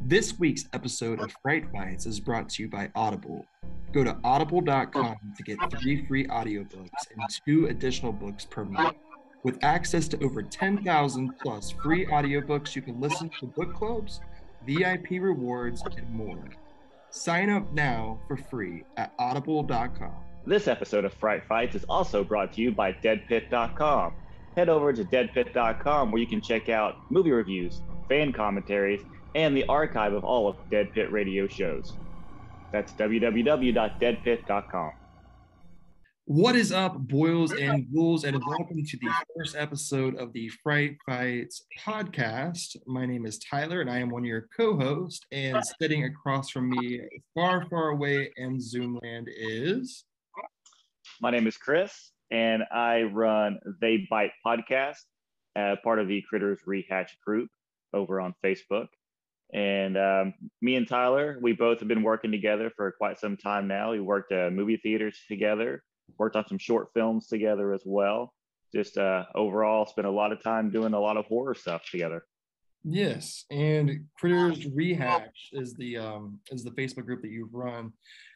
This week's episode of Fright Fights is brought to you by Audible. Go to audible.com to get 3 free audiobooks and 2 additional books per month. With access to over 10,000 plus free audiobooks, you can listen to book clubs, VIP rewards, and more. Sign up now for free at audible.com. This episode of Fright Fights is also brought to you by deadpit.com. Head over to deadpit.com where you can check out movie reviews, fan commentaries, and the archive of all of Dead Pit radio shows. That's www.deadpit.com. What is up, boils and ghouls, and welcome to the first episode of the Fright Fights podcast. My name is Tyler, and I am one of your co-hosts, and sitting across from me, far, far away in Zoom land is... My name is Chris, and I run They Bite podcast, part of the Critters Rehatch group over on Facebook. And me and Tyler, we both have been working together for quite some time now. We worked movie theaters together, worked on some short films together as well. Just overall spent a lot of time doing a lot of horror stuff together. Yes, and Critters Rehatch is the Facebook group that you've run.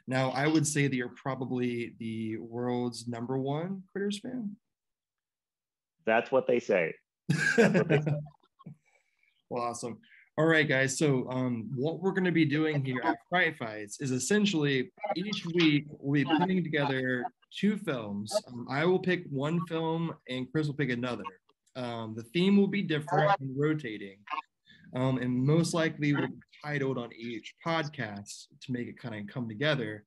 Now, I would say that you're probably the world's #1 Critters fan. That's what they say. That's what they say. Well, awesome. All right, guys. So what we're going to be doing here at Fright Fights is essentially each week we'll be putting together 2 films. I will pick one film and Chris will pick another. The theme will be different and rotating. And most likely will be titled on each podcast to make it kind of come together.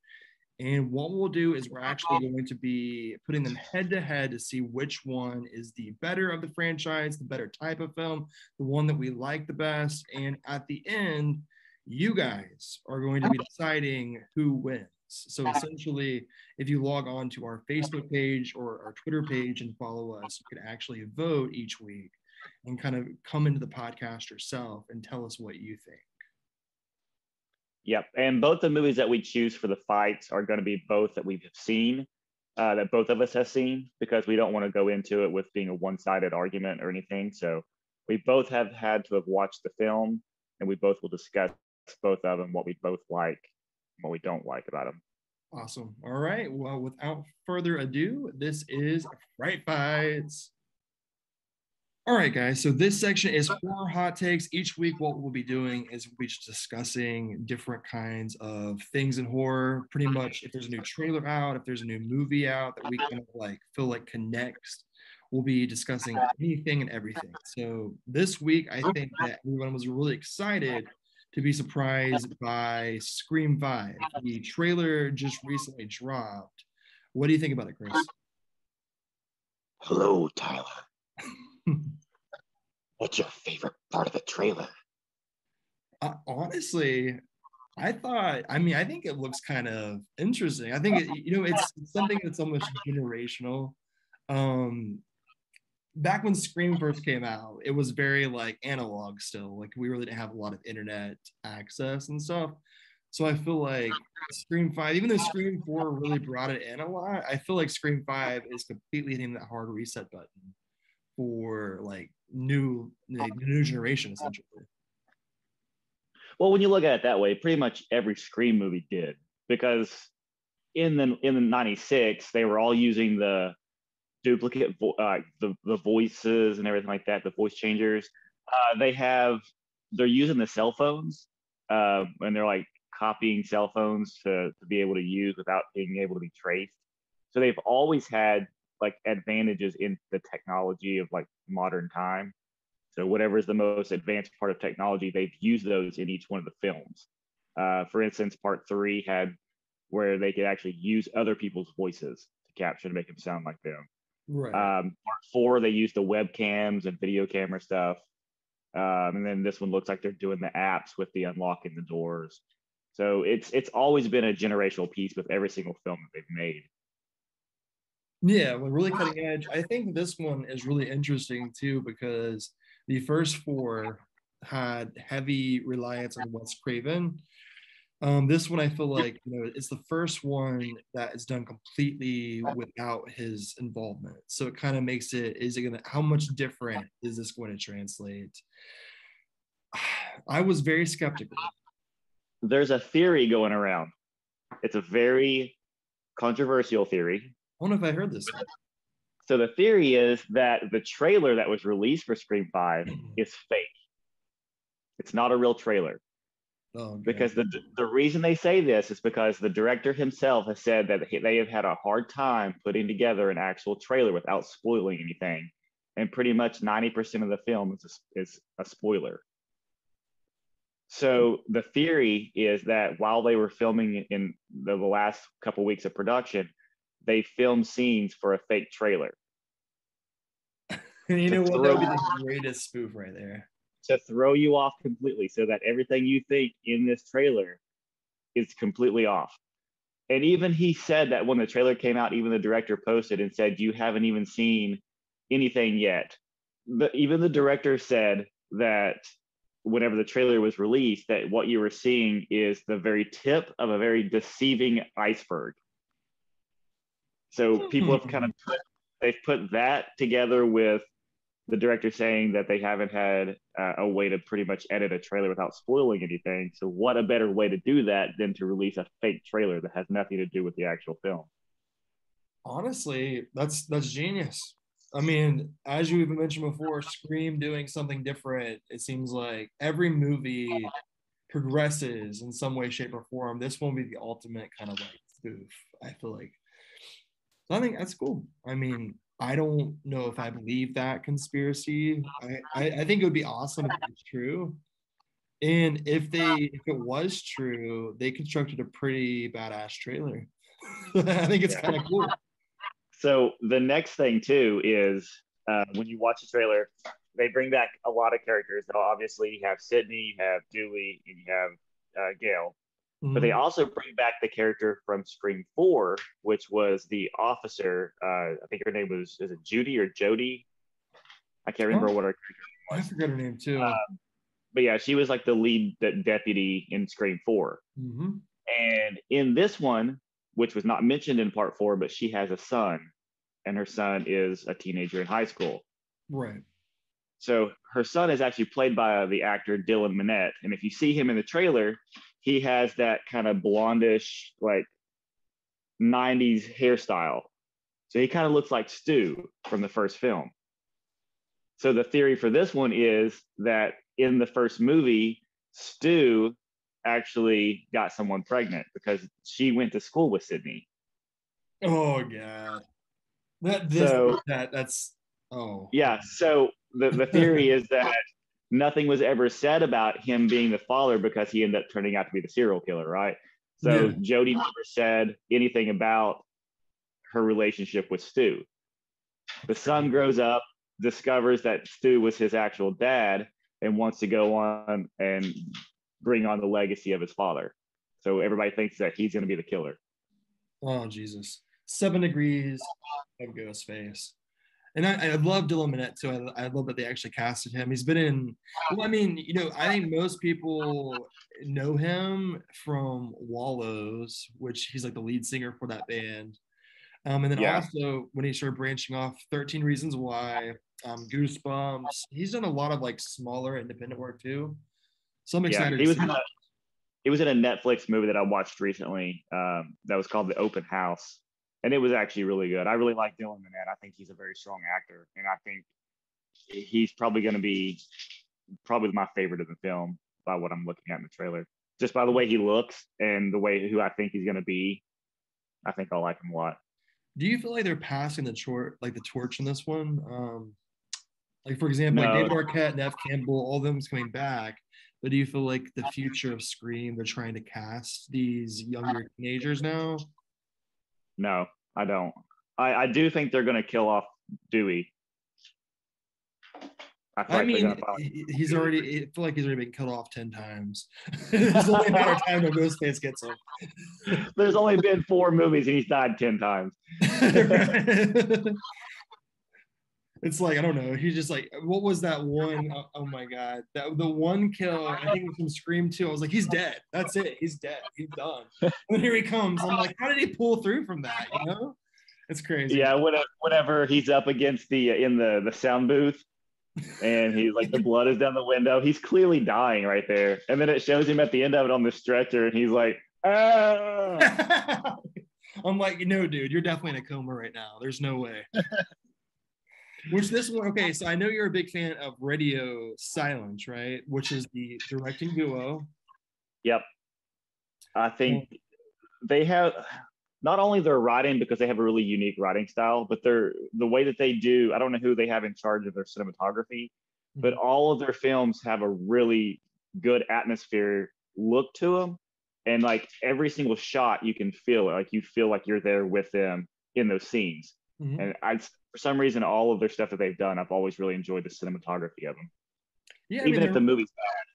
And what we'll do is we're actually going to be putting them head to head to see which one is the better of the franchise, the better type of film, the one that we like the best. And at the end, you guys are going to be deciding who wins. So essentially, if you log on to our Facebook page or our Twitter page and follow us, you can actually vote each week and kind of come into the podcast yourself and tell us what you think. Yep, and both the movies that we choose for the fights are going to be both that we've seen, that both of us have seen, because we don't want to go into it with being a one-sided argument or anything. So we both have had to have watched the film, and we both will discuss both of them, what we both like and what we don't like about them. Awesome. All right. Well, without further ado, this is Fright Fights. All right, guys. So this section is horror hot takes. Each week, what we'll be doing is we'll be just discussing different kinds of things in horror. Pretty much, if there's a new trailer out, if there's a new movie out that we kind of like feel like connects, we'll be discussing anything and everything. So this week, I think that everyone was really excited to be surprised by Scream 5. The trailer just recently dropped. What do you think about it, Chris? Hello, Tyler. What's your favorite part of the trailer? Honestly, I think it looks kind of interesting. I think it's something that's almost generational. Back when Scream first came out, it was very like analog still. Like we really didn't have a lot of internet access and stuff. So I feel like Scream 5, even though Scream 4 really brought it in a lot, I feel like Scream 5 is completely hitting that hard reset button for like new generation essentially. Well, when you look at it that way, pretty much every Scream movie did, because in the 96 they were all using the duplicate the voices and everything like that, the voice changers. They're using the cell phones, and they're like copying cell phones to be able to use without being able to be traced. So they've always had like advantages in the technology of like modern time. So whatever is the most advanced part of technology, they've used those in each one of the films. For instance, part 3 had where they could actually use other people's voices to capture to make them sound like them. Right. Part 4, they used the webcams and video camera stuff. And then this one looks like they're doing the apps with the unlocking the doors. So it's always been a generational piece with every single film that they've made. Yeah, well, really cutting edge. I think this one is really interesting too because the first 4 had heavy reliance on Wes Craven. This one, I feel like it's the first one that is done completely without his involvement. So it kind of makes it. How much different is this going to translate? I was very skeptical. There's a theory going around. It's a very controversial theory. I don't know if I heard this. So the theory is that the trailer that was released for Scream 5 is fake. It's not a real trailer. Oh, okay. Because the reason they say this is because the director himself has said that they have had a hard time putting together an actual trailer without spoiling anything. And pretty much 90% of the film is a spoiler. So the theory is that while they were filming in the last couple weeks of production, they filmed scenes for a fake trailer. And you know what? That would be the greatest spoof right there. To throw you off completely so that everything you think in this trailer is completely off. And even he said that when the trailer came out, even the director posted and said, you haven't even seen anything yet. Even the director said that whenever the trailer was released, that what you were seeing is the very tip of a very deceiving iceberg. So people have kind of put that together with the director saying that they haven't had a way to pretty much edit a trailer without spoiling anything. So what a better way to do that than to release a fake trailer that has nothing to do with the actual film? Honestly, that's genius. I mean, as you even mentioned before, Scream doing something different. It seems like every movie progresses in some way, shape, or form. This won't be the ultimate kind of like spoof. I feel like. So I think that's cool. I mean, I don't know if I believe that conspiracy. I think it would be awesome if it's true. And if it was true, they constructed a pretty badass trailer. I think it's kind of cool. So the next thing too is when you watch the trailer, they bring back a lot of characters. Obviously, you have Sydney, you have Dewey, and you have Gail. But they also bring back the character from Scream 4, which was the officer. I think her name is it Judy or Jody? I can't remember what her character was. I forgot her name too. But yeah, she was like the lead deputy in Scream 4. And in this one, which was not mentioned in part 4, but she has a son, and her son is a teenager in high school. Right. So her son is actually played by the actor Dylan Minnette. And if you see him in the trailer, he has that kind of blondish, like 90s hairstyle. So he kind of looks like Stu from the first film. So the theory for this one is that in the first movie, Stu actually got someone pregnant because she went to school with Sydney. Oh God. That's yeah. So the theory is that nothing was ever said about him being the father because he ended up turning out to be the serial killer, right? So yeah. Jody never said anything about her relationship with Stu. The son grows up, discovers that Stu was his actual dad, and wants to go on and bring on the legacy of his father. So everybody thinks that he's going to be the killer. Oh, Jesus. 7 Degrees of Ghostface. And I love Dylan Minnette too. I love that they actually casted him. He's been in, well, I mean, you know, I think most people know him from Wallows, which he's like the lead singer for that band. And then also when he started branching off, 13 Reasons Why, Goosebumps. He's done a lot of like smaller independent work too. So I'm excited. He was in a Netflix movie that I watched recently that was called The Open House. And it was actually really good. I really like Dylan Minnette. I think he's a very strong actor. And I think he's probably going to be my favorite of the film by what I'm looking at in the trailer. Just by the way he looks and the way who I think he's going to be, I think I'll like him a lot. Do you feel like they're passing the torch in this one? Like, for example, like David Arquette, Neve Campbell, all of them's coming back. But do you feel like the future of Scream, they're trying to cast these younger teenagers now? No, I don't. I do think they're going to kill off Dewey. I mean, he's already. I feel like he's already been cut off 10 times. It's only a matter of time till Ghostface gets him. There's only been 4 movies and he's died 10 times. It's like, I don't know. He's just like, what was that one? Oh my God. The one kill, I think it was from Scream 2. I was like, he's dead. That's it. He's dead. He's done. And here he comes. I'm like, how did he pull through from that? You know? It's crazy. Yeah, whenever he's up against in the sound booth And he's like, the blood is down the window. He's clearly dying right there. And then it shows him at the end of it on the stretcher, and he's like, ah. I'm like, no, dude, you're definitely in a coma right now. There's no way. Which this one, okay, so I know you're a big fan of Radio Silence, right? Which is the directing duo. Yep. I think they have not only their writing, because they have a really unique writing style, but the way that they do, I don't know who they have in charge of their cinematography, but all of their films have a really good atmosphere look to them. And like every single shot, you can feel it. Like you feel like you're there with them in those scenes. And for some reason, all of their stuff that they've done, I've always really enjoyed the cinematography of them. Yeah, even if the movie's bad.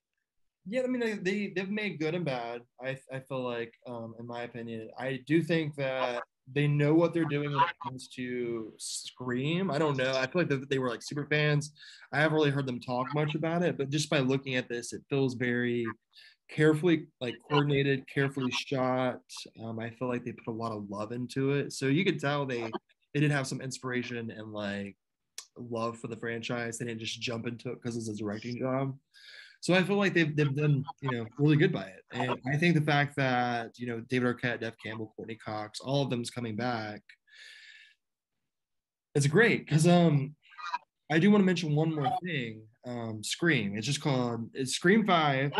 Yeah, I mean they've made good and bad. I feel like, in my opinion, I do think that they know what they're doing when it comes to Scream. I don't know. I feel like they were like super fans. I haven't really heard them talk much about it, but just by looking at this, it feels very carefully like coordinated, carefully shot. I feel like they put a lot of love into it, so you could tell they did have some inspiration and like love for the franchise. They didn't just jump into it because it's a directing job. So I feel like they've done, really good by it. And I think the fact that, David Arquette, Dev Campbell, Courtney Cox, all of them's coming back, it's great. Because I do want to mention one more thing. Scream. It's Scream 5.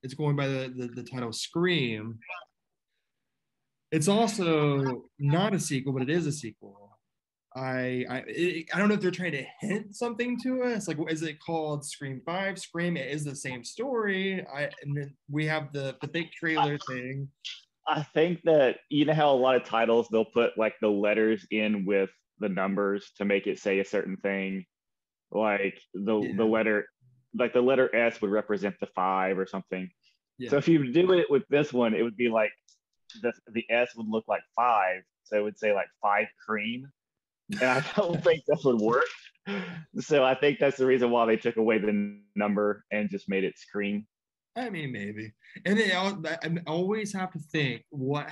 It's going by the title Scream. It's also not a sequel, but it is a sequel. I don't know if they're trying to hint something to us. Like, is it called Scream 5? Scream, it is the same story. And then we have the fake trailer thing. I think that, you know how a lot of titles, they'll put like the letters in with the numbers to make it say a certain thing. Like the letter S would represent the 5 or something. Yeah. So if you do it with this one, it would be like the S would look like 5. So it would say like 5 cream. And I don't think that would work. So I think that's the reason why they took away the number and just made it Scream. I mean, maybe. And then I always have to think, what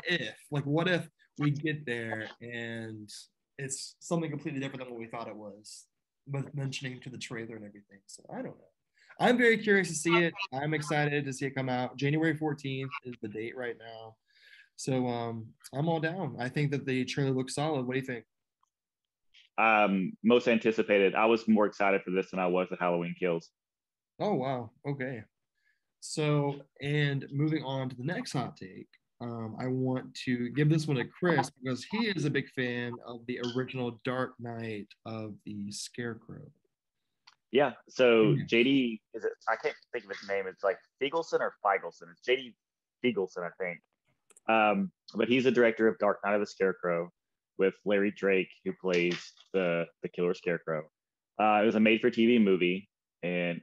if we get there and it's something completely different than what we thought it was, with mentioning to the trailer and everything. So I don't know. I'm very curious to see it. I'm excited to see it come out. January 14th is the date right now. So I'm all down. I think that the trailer looks solid. What do you think? Most anticipated. I was more excited for this than I was at Halloween Kills. Oh wow. Okay. So, and moving on to the next hot take, I want to give this one to Chris because he is a big fan of the original Dark Knight of the Scarecrow. Yeah. So JD, I can't think of his name. It's like Feigelson or Feigelson. It's JD Feigelson, I think. But he's the director of Dark Knight of the Scarecrow, with Larry Drake, who plays the killer Scarecrow. It was a made-for-TV movie, and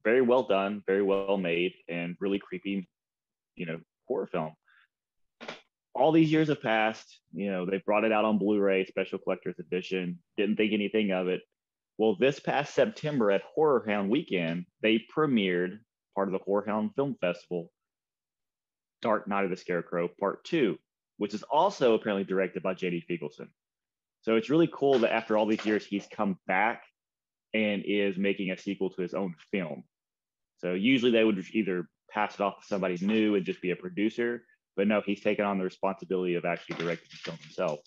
very well done, very well made, and really creepy, horror film. All these years have passed. They brought it out on Blu-ray, special collector's edition. Didn't think anything of it. Well, this past September at Horror Hound Weekend, they premiered part of the Horror Hound Film Festival, Dark Knight of the Scarecrow Part 2, which is also apparently directed by J.D. Feigelson. So it's really cool that after all these years, he's come back and is making a sequel to his own film. So usually they would either pass it off to somebody new and just be a producer, but no, he's taken on the responsibility of actually directing the film himself.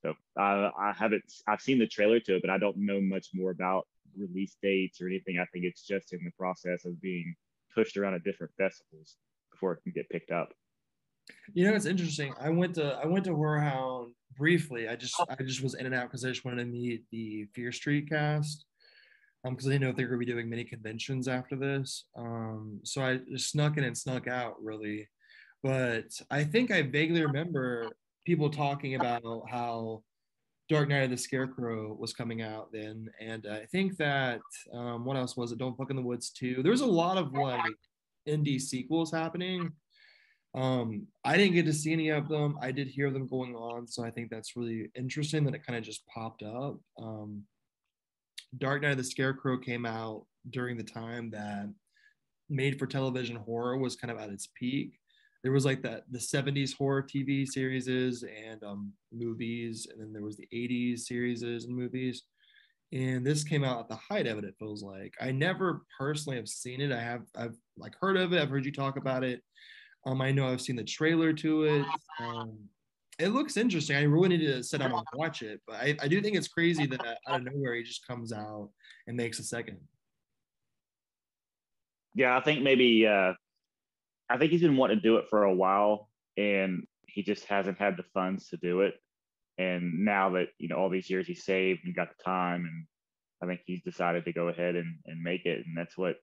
So I've seen the trailer to it, but I don't know much more about release dates or anything. I think it's just in the process of being pushed around at different festivals before it can get picked up. It's interesting. I went to Horror Hound briefly. I just was in and out because I just wanted to meet the Fear Street cast. Because I didn't know if they were going to be doing many conventions after this. So I just snuck in and snuck out, really. But I think I vaguely remember people talking about how Dark Knight of the Scarecrow was coming out then. And I think that, what else was it? Don't Fuck in the Woods 2. There was a lot of like indie sequels happening. I didn't get to see any of them. I did hear them going on. So I think that's really interesting that it kind of just popped up. Dark Knight of the Scarecrow came out during the time that made for television horror was kind of at its peak. There was like the 70s horror TV series and movies, and then there was the 80s series and movies. and this came out at the height of it. It feels like I never personally have seen it. I've like heard of it. I've heard you talk about it. I know I've seen the trailer to it. It looks interesting. I really need to sit down and watch it, but I do think it's crazy that out of nowhere he just comes out and makes a second. Yeah, I think maybe I think he's been wanting to do it for a while, and he just hasn't had the funds to do it. And now that all these years he saved and got the time, and I think he's decided to go ahead and make it. And that's what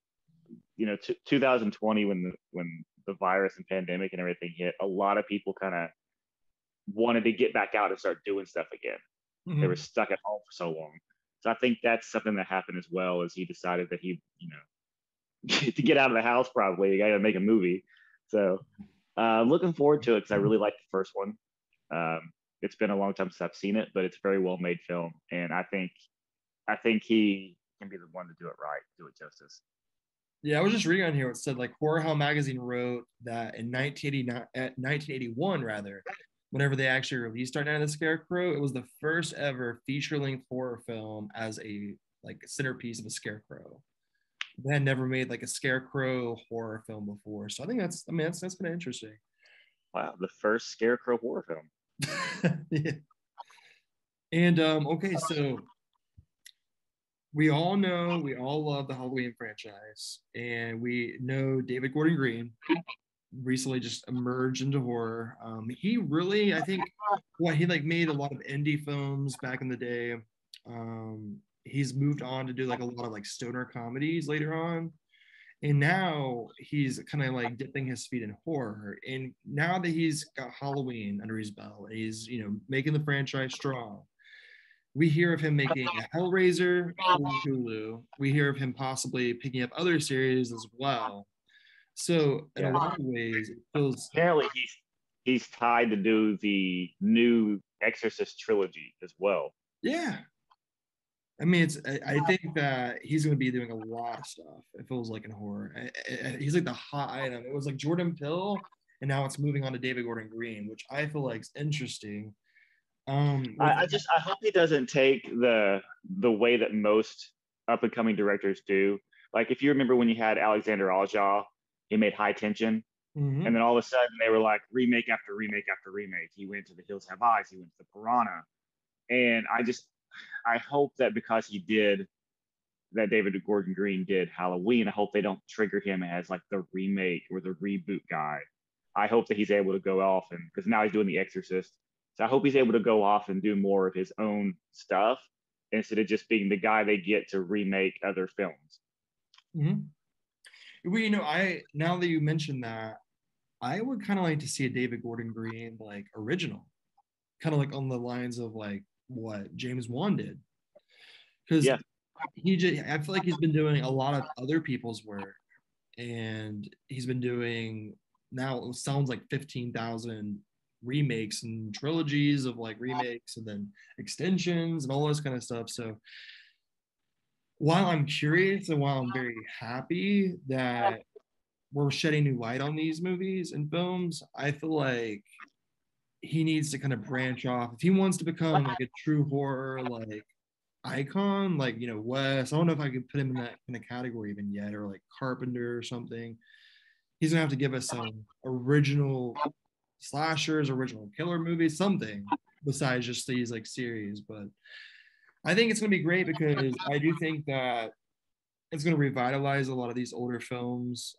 2020, when the virus and pandemic and everything hit, a lot of people kind of wanted to get back out and start doing stuff again. Mm-hmm. They were stuck at home for so long. So I think that's something that happened as well, as he decided that he to get out of the house, probably you got to make a movie. So looking forward to it, because I really like the first one. It's been a long time since I've seen it, but it's a very well made film, and I think he can be the one to do it right, do it justice. Yeah, I was just reading on here. It said like Horror Hell magazine wrote that in 1981 rather, whenever they actually released Dark Night of the Scarecrow, it was the first ever feature-length horror film as a like centerpiece of a scarecrow. They had never made like a scarecrow horror film before, so I think that's kind of interesting. Wow, the first scarecrow horror film. Yeah. And okay, so we all love the Halloween franchise, and we know David Gordon Green recently just emerged into horror. He really, I think, he like made a lot of indie films back in the day. He's moved on to do like a lot of like stoner comedies later on, and now he's kind of like dipping his feet in horror. And now that he's got Halloween under his belt, he's making the franchise strong. We hear of him making a Hellraiser for Hulu. We hear of him possibly picking up other series as well. So in a lot of ways, it feels apparently he's tied to do the new Exorcist trilogy as well. Yeah, I mean, I think that he's going to be doing a lot of stuff. It feels like in horror. He's like the hot item. It was like Jordan Peele, and now it's moving on to David Gordon Green, which I feel like is interesting. I hope he doesn't take the way that most up and coming directors do. Like if you remember when you had Alexander Aja, he made High Tension, mm-hmm. and then all of a sudden they were like remake after remake after remake. He went to The Hills Have Eyes, he went to The Piranha, and I hope that because he did that, David Gordon Green did Halloween, I hope they don't trigger him as like the remake or the reboot guy. I hope that he's able to go off, and because now he's doing The Exorcist. So I hope he's able to go off and do more of his own stuff instead of just being the guy they get to remake other films. Mm-hmm. Well, now that you mentioned that, I would kind of like to see a David Gordon Green like original, kind of like on the lines of like what James Wan did, because I feel like he's been doing a lot of other people's work, and he's been doing now it sounds like 15,000 remakes and trilogies of like remakes and then extensions and all this kind of stuff. So while I'm curious and while I'm very happy that we're shedding new light on these movies and films, I feel like he needs to kind of branch off if he wants to become like a true horror like icon, like Wes. I don't know if I could put him in that kind of category even yet, or like Carpenter or something. He's gonna have to give us some original slashers, original killer movies, something besides just these like series. But I think it's gonna be great because I do think that it's gonna revitalize a lot of these older films.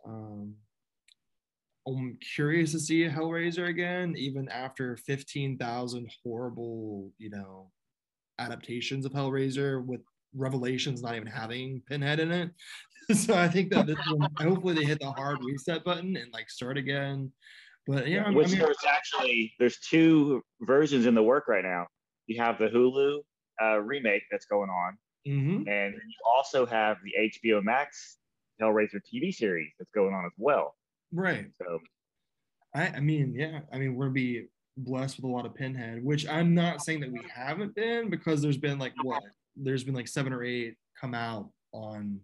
I'm curious to see Hellraiser again, even after 15,000 horrible, adaptations of Hellraiser with Revelations not even having Pinhead in it. So I think that this one, hopefully they hit the hard reset button and like start again. But yeah, there's two versions in the work right now. You have the Hulu remake that's going on, mm-hmm. and you also have the HBO Max Hellraiser TV series that's going on as well. Right. So, I mean, we're gonna be blessed with a lot of Pinhead, which I'm not saying that we haven't been, because there's been like 7 or 8 come out on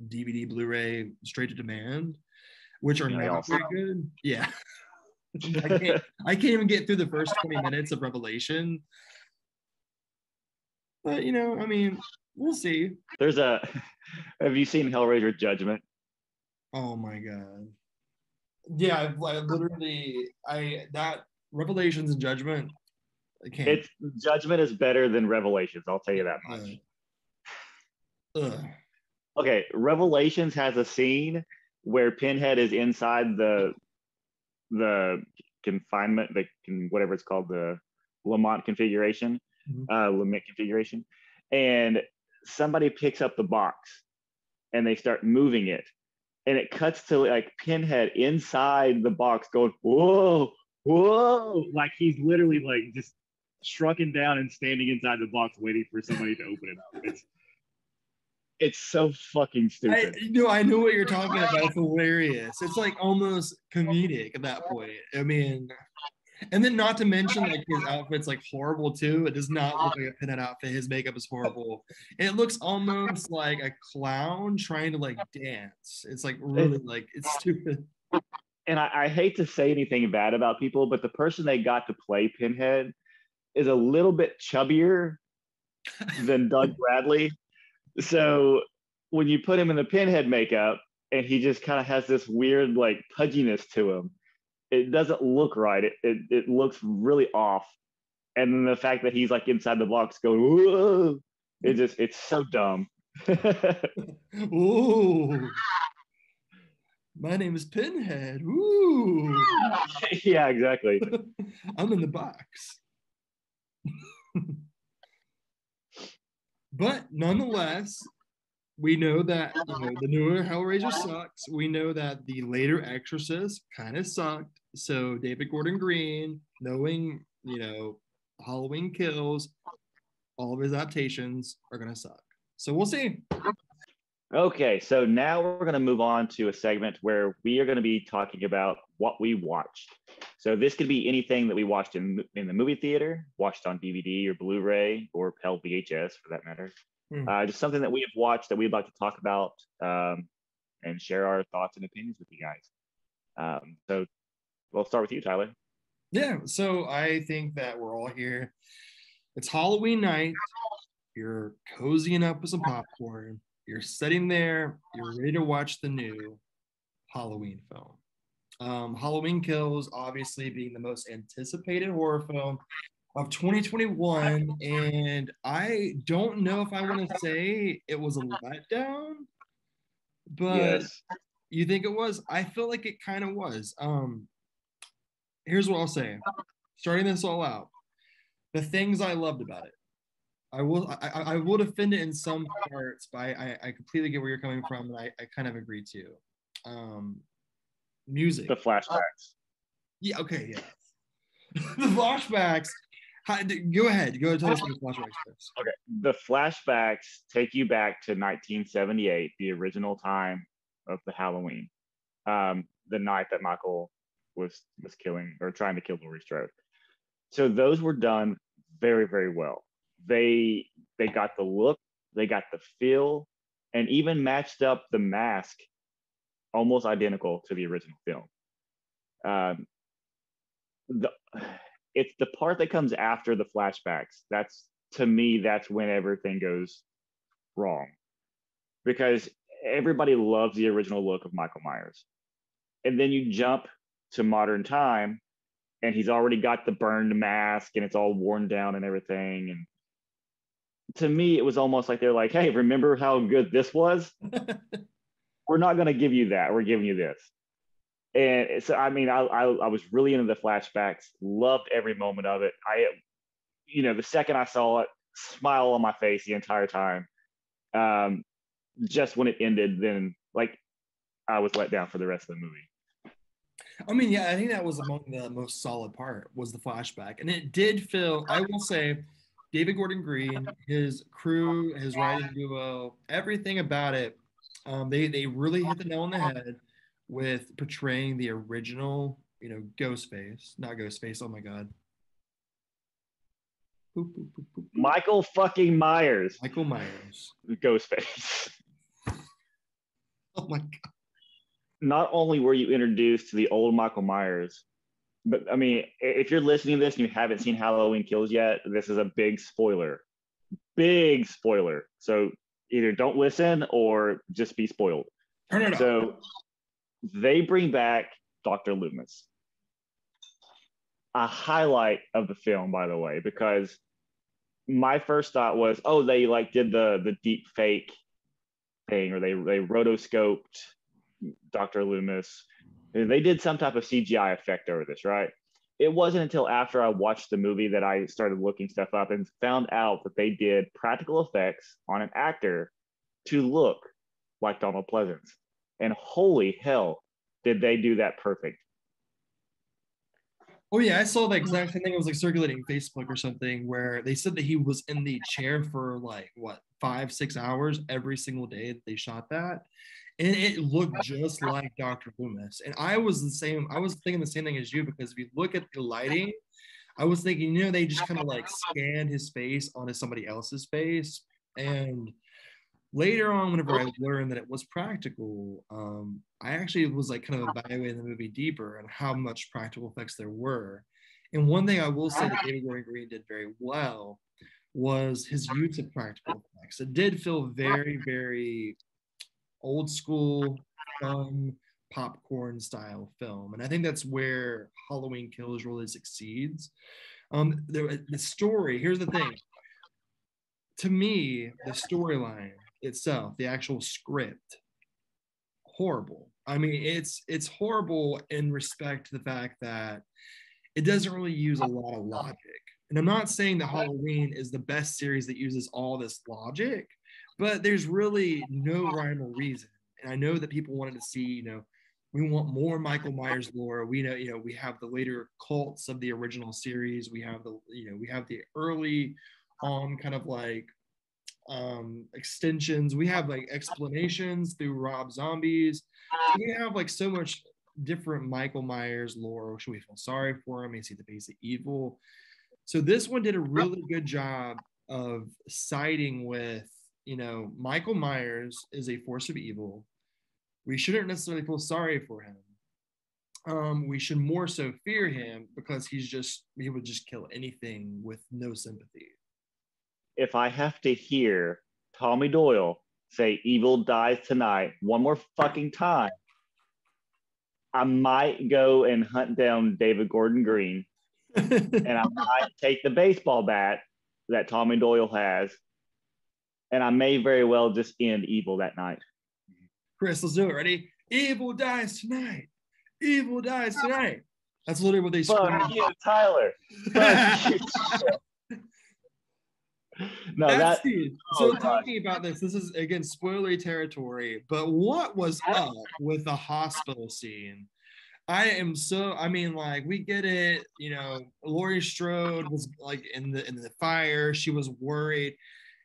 DVD, Blu-ray, straight to demand, which are not very good. Yeah. I can't even get through the first 20 minutes of Revelation. But We'll see. There's a. Have you seen Hellraiser Judgment? Oh my god. Yeah, I literally that Revelations and Judgment. I can't. It's Judgment is better than Revelations. I'll tell you that much. Ugh. Okay, Revelations has a scene where Pinhead is inside the confinement, whatever it's called, the Lamont configuration, Lamont configuration, and somebody picks up the box and they start moving it, and it cuts to like Pinhead inside the box going, whoa, whoa, like he's literally like just shrunken down and standing inside the box waiting for somebody to open it up. It's so fucking stupid. I know what you're talking about. It's hilarious. It's like almost comedic at that point. I mean, and then not to mention like his outfit's like horrible too. It does not look like a Pinhead outfit. His makeup is horrible. It looks almost like a clown trying to like dance. It's like really like it's stupid. And I hate to say anything bad about people, but the person they got to play Pinhead is a little bit chubbier than Doug Bradley. So when you put him in the Pinhead makeup and he just kind of has this weird like pudginess to him, it doesn't look right. It looks really off. And then the fact that he's like inside the box going, whoa, it's so dumb. Ooh. My name is Pinhead. Ooh. Yeah, exactly. I'm in the box. But nonetheless, we know that the newer Hellraiser sucks. We know that the later Exorcist kind of sucked. So David Gordon Green, knowing Halloween Kills, all of his adaptations are gonna suck. So we'll see. Okay, so now we're going to move on to a segment where we are going to be talking about what we watched. So this could be anything that we watched in the movie theater, watched on DVD or Blu-ray, or hell VHS for that matter. Just something that we have watched that we'd like to talk about and share our thoughts and opinions with you guys. So we'll start with you, Tyler. Yeah, so I think that we're all here. It's Halloween night. You're cozying up with some popcorn. You're sitting there, you're ready to watch the new Halloween film. Halloween Kills, obviously being the most anticipated horror film of 2021. And I don't know if I want to say it was a letdown, but yes. You think it was? I feel like it kind of was. Here's what I'll say. Starting this all out, the things I loved about it. I will defend it in some parts, but I completely get where you're coming from, and I kind of agree too. Music. The flashbacks. Yeah, okay, yeah. The flashbacks. Go ahead. Go ahead and tell us what the flashbacks first. Okay. The flashbacks take you back to 1978, the original time of the Halloween. The night that Michael was killing or trying to kill Laurie Strode. So those were done very, very well. They got the look, they got the feel, and even matched up the mask almost identical to the original film. It's the part that comes after the flashbacks. To me, that's when everything goes wrong. Because everybody loves the original look of Michael Myers. And then you jump to modern time, and he's already got the burned mask, and it's all worn down and everything. And to me, it was almost like they're like, hey, remember how good this was? We're not going to give you that. We're giving you this. And so, I mean, I was really into the flashbacks, loved every moment of it. The second I saw it, smile on my face the entire time. Just when it ended, then like I was let down for the rest of the movie. I mean, yeah, I think that was among the most solid part was the flashback. And it did feel, I will say, David Gordon Green, his crew, his writing duo, everything about it, they really hit the nail on the head with portraying the original, Ghostface. Not Ghostface, oh my God. Boop, boop, boop, boop. Michael fucking Myers. Michael Myers. Ghostface. Oh my God. Not only were you introduced to the old Michael Myers, but I mean, if you're listening to this and you haven't seen Halloween Kills yet, this is a big spoiler. big spoiler. So either don't listen or just be spoiled. Turn it off. So they bring back Dr. Loomis. A highlight of the film, by the way, because my first thought was, oh, they like did the deep fake thing, or they rotoscoped Dr. Loomis. They did some type of CGI effect over this, right? It wasn't until after I watched the movie that I started looking stuff up and found out that they did practical effects on an actor to look like Donald Pleasance. And holy hell, did they do that perfect. Oh yeah, I saw the exact same thing. It was like circulating Facebook or something where they said that he was in the chair for like what 5-6 hours every single day that they shot that, and it looked just like Dr. Loomis. And I was the same. I was thinking the same thing as you, because if you look at the lighting, I was thinking, they just kind of like scanned his face onto somebody else's face. And later on, whenever I learned that it was practical, I actually was like kind of evaluating the movie deeper and how much practical effects there were. And one thing I will say that David Gordon Green did very well was his use of practical effects. It did feel very, very old school, fun, popcorn style film. And I think that's where Halloween Kills really succeeds. The story, here's the thing. To me, the storyline itself, the actual script, horrible. I mean, it's horrible in respect to the fact that it doesn't really use a lot of logic. And I'm not saying that Halloween is the best series that uses all this logic, but there's really no rhyme or reason. And I know that people wanted to see, we want more Michael Myers lore. We know, we have the later cults of the original series. We have we have the early on kind of like extensions. We have like explanations through Rob Zombies. We have like so much different Michael Myers lore. Should we feel sorry for him? Is he the basic evil? So this one did a really good job of siding with, Michael Myers is a force of evil. We shouldn't necessarily feel sorry for him. We should more so fear him because he would just kill anything with no sympathy. If I have to hear Tommy Doyle say evil dies tonight one more fucking time, I might go and hunt down David Gordon Green and I might take the baseball bat that Tommy Doyle has, and I may very well just end evil that night. Chris, let's do it. Ready? Evil dies tonight. Evil dies tonight. That's literally what they scream. Fuck you, Tyler. Fuck you. No, that's so talking about this is again spoilery territory, but what was up with the hospital scene? Like, we get it, Laurie Strode was like in the fire. She was worried.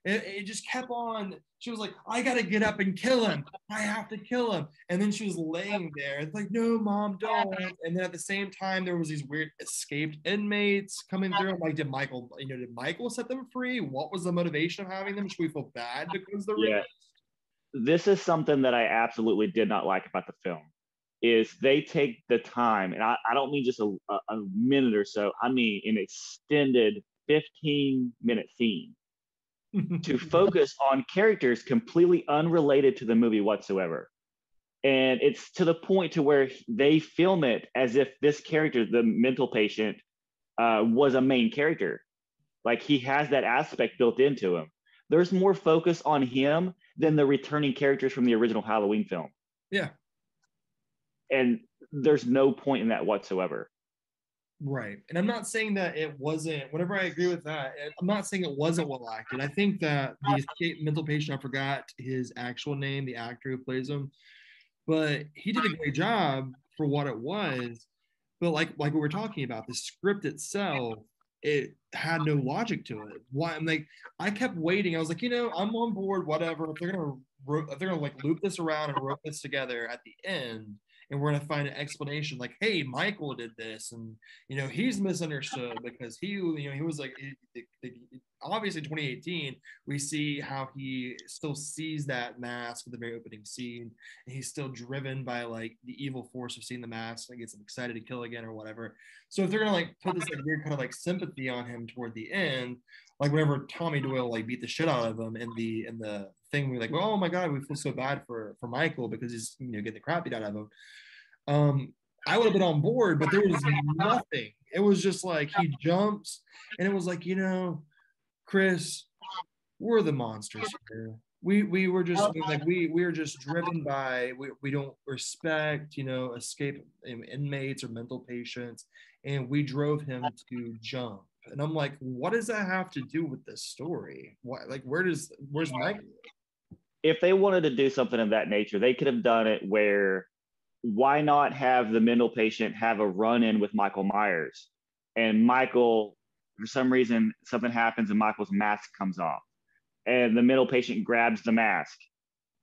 It just kept on. She was like, I gotta get up and kill him. I have to kill him. And then she was laying there. It's like, no, Mom, don't. And then at the same time, there was these weird escaped inmates coming through. I'm like, did Michael set them free? What was the motivation of having them? Should we feel bad because they're released? This is something that I absolutely did not like about the film. Is they take the time, and I don't mean just a minute or so. I mean an extended 15-minute scene to focus on characters completely unrelated to the movie whatsoever. And it's to the point to where they film it as if this character, the mental patient, was a main character. Like, he has that aspect built into him. There's more focus on him than the returning characters from the original Halloween film. Yeah. And there's no point in that whatsoever. Right. And I'm not saying that it wasn't, whenever I agree with that, I'm not saying it wasn't well acted. I think that the mental patient, I forgot his actual name, the actor who plays him, but he did a great job for what it was. But like we were talking about, the script itself, it had no logic to it. Why? I'm like, I kept waiting. I was like, I'm on board, whatever. If they're gonna like loop this around and rope this together at the end, and we're gonna find an explanation like, hey, Michael did this, and he's misunderstood because he was like, obviously 2018, we see how he still sees that mask at the very opening scene, and he's still driven by like the evil force of seeing the mask and gets him excited to kill again or whatever. So if they're gonna like put this like weird kind of like sympathy on him toward the end, like whenever Tommy Doyle like beat the shit out of him in the thing, we're like, oh my god, we feel so bad for Michael because he's getting the crap beat out of him. I would have been on board, but there was nothing. It was just like he jumps, and it was like, Chris, we're the monsters here. We were just like we were just driven by we don't respect escape inmates or mental patients, and we drove him to jump. And I'm like, what does that have to do with this story? What, like, where's Michael? If they wanted to do something of that nature, they could have done it where, why not have the mental patient have a run-in with Michael Myers, and Michael, for some reason, something happens and Michael's mask comes off, and the mental patient grabs the mask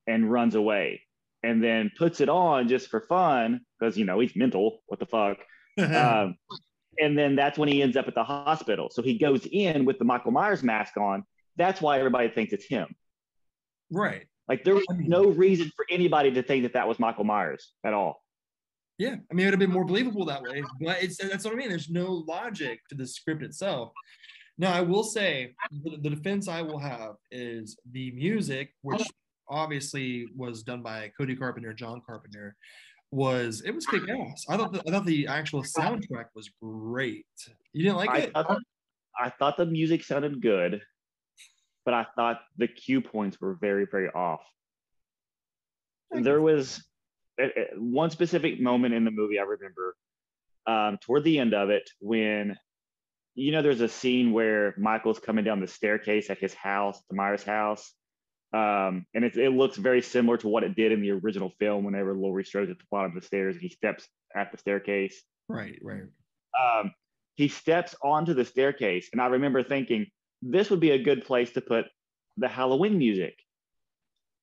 and runs away, and then puts it on just for fun because he's mental. What the fuck? And then that's when he ends up at the hospital. So he goes in with the Michael Myers mask on. That's why everybody thinks it's him. Right. Like there was no reason for anybody to think that was Michael Myers at all. Yeah, I mean, it would have been more believable that way. But that's what I mean. There's no logic to the script itself. Now, I will say the defense I will have is the music, which obviously was done by Cody Carpenter, John Carpenter. It was kick ass. I thought the actual soundtrack was great. You didn't like it? I thought the music sounded good, but I thought the cue points were very, very off. There was one specific moment in the movie I remember toward the end of it when, there's a scene where Michael's coming down the staircase at his house, the Myers house. And it looks very similar to what it did in the original film whenever Laurie Strode's at the bottom of the stairs and he steps at the staircase. Right. He steps onto the staircase, and I remember thinking, this would be a good place to put the Halloween music.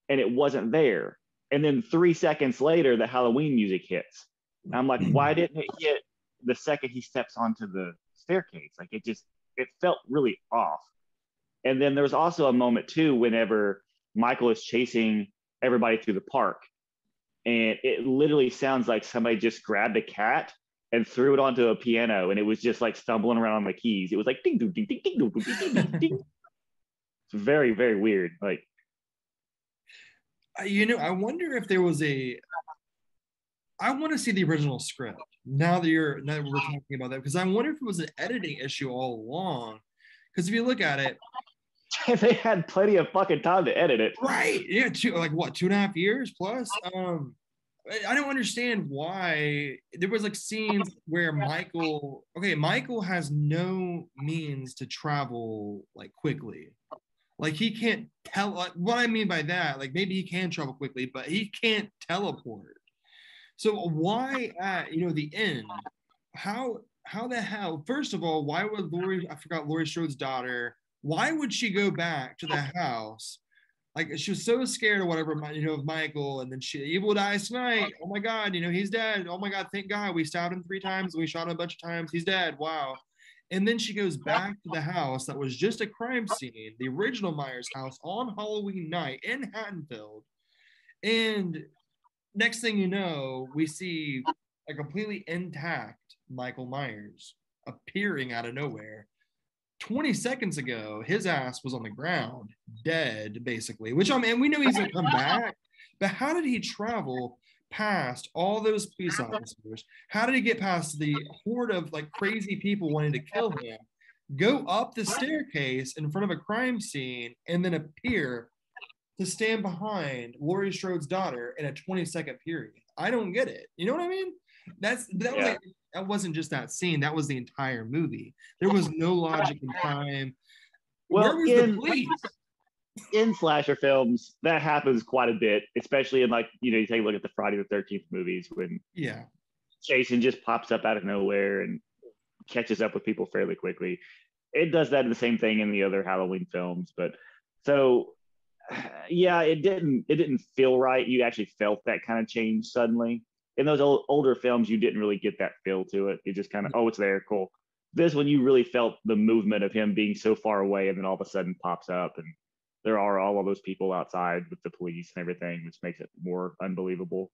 And it wasn't there. And then 3 seconds later, the Halloween music hits. And I'm like, why didn't it hit the second he steps onto the staircase? Like it felt really off. And then there was also a moment too, whenever Michael is chasing everybody through the park, and it literally sounds like somebody just grabbed a cat and threw it onto a piano, and it was just like stumbling around on the keys. It was like ding ding ding ding ding ding ding ding ding. It's very, very weird. Like, I wonder if there was I want to see the original script now that we're talking about that, because I wonder if it was an editing issue all along. Because if you look at it, they had plenty of fucking time to edit it. Right. Yeah. 2.5 years plus. I don't understand why there was like scenes where Michael has no means to travel like quickly. Like he can't tell, like, what I mean by that, like maybe he can travel quickly, but he can't teleport. So why at the end, how the hell, first of all, why would Laurie Strode's daughter, why would she go back to the house? Like she was so scared or whatever, of Michael, and then he will die tonight. Oh my God, he's dead. Oh my God, thank God, we stabbed him 3 times, we shot him a bunch of times, he's dead. Wow. And then she goes back to the house that was just a crime scene, the original Myers house on Halloween night in Haddonfield. And next thing you know, we see a completely intact Michael Myers appearing out of nowhere. 20 seconds ago, his ass was on the ground, dead, basically, which we know he's gonna come back, but how did he travel past all those police officers? How did he get past the horde of like crazy people wanting to kill him, go up the staircase in front of a crime scene, and then appear to stand behind Laurie Strode's daughter in a 20-second period? I don't get it. You know what I mean? That wasn't just that scene. That was the entire movie. There was no logic in time. Well, where was the police? In slasher films, that happens quite a bit, especially in you take a look at the Friday the 13th movies when Jason just pops up out of nowhere and catches up with people fairly quickly. It does that the same thing in the other Halloween films, but so yeah, it didn't feel right. You actually felt that kind of change suddenly. in those older films, you didn't really get that feel to it. You just kind of, oh, it's there, cool. This one, you really felt the movement of him being so far away, and then all of a sudden pops up, and there are all of those people outside with the police and everything, which makes it more unbelievable.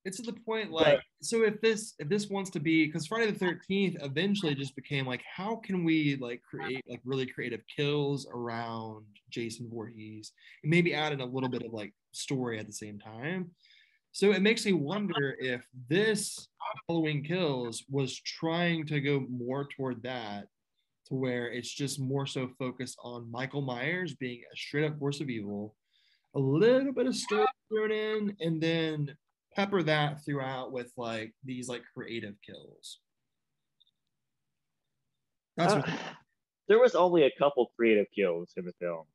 It's to the point like, so if this wants to be, because Friday the 13th eventually just became like, how can we like create like really creative kills around Jason Voorhees and maybe add in a little bit of like story at the same time. So it makes me wonder if this Halloween Kills was trying to go more toward that, to where it's just more so focused on Michael Myers being a straight up force of evil, a little bit of story thrown in, and then pepper that throughout with like these like creative kills. That's what there was only a couple creative kills in the film.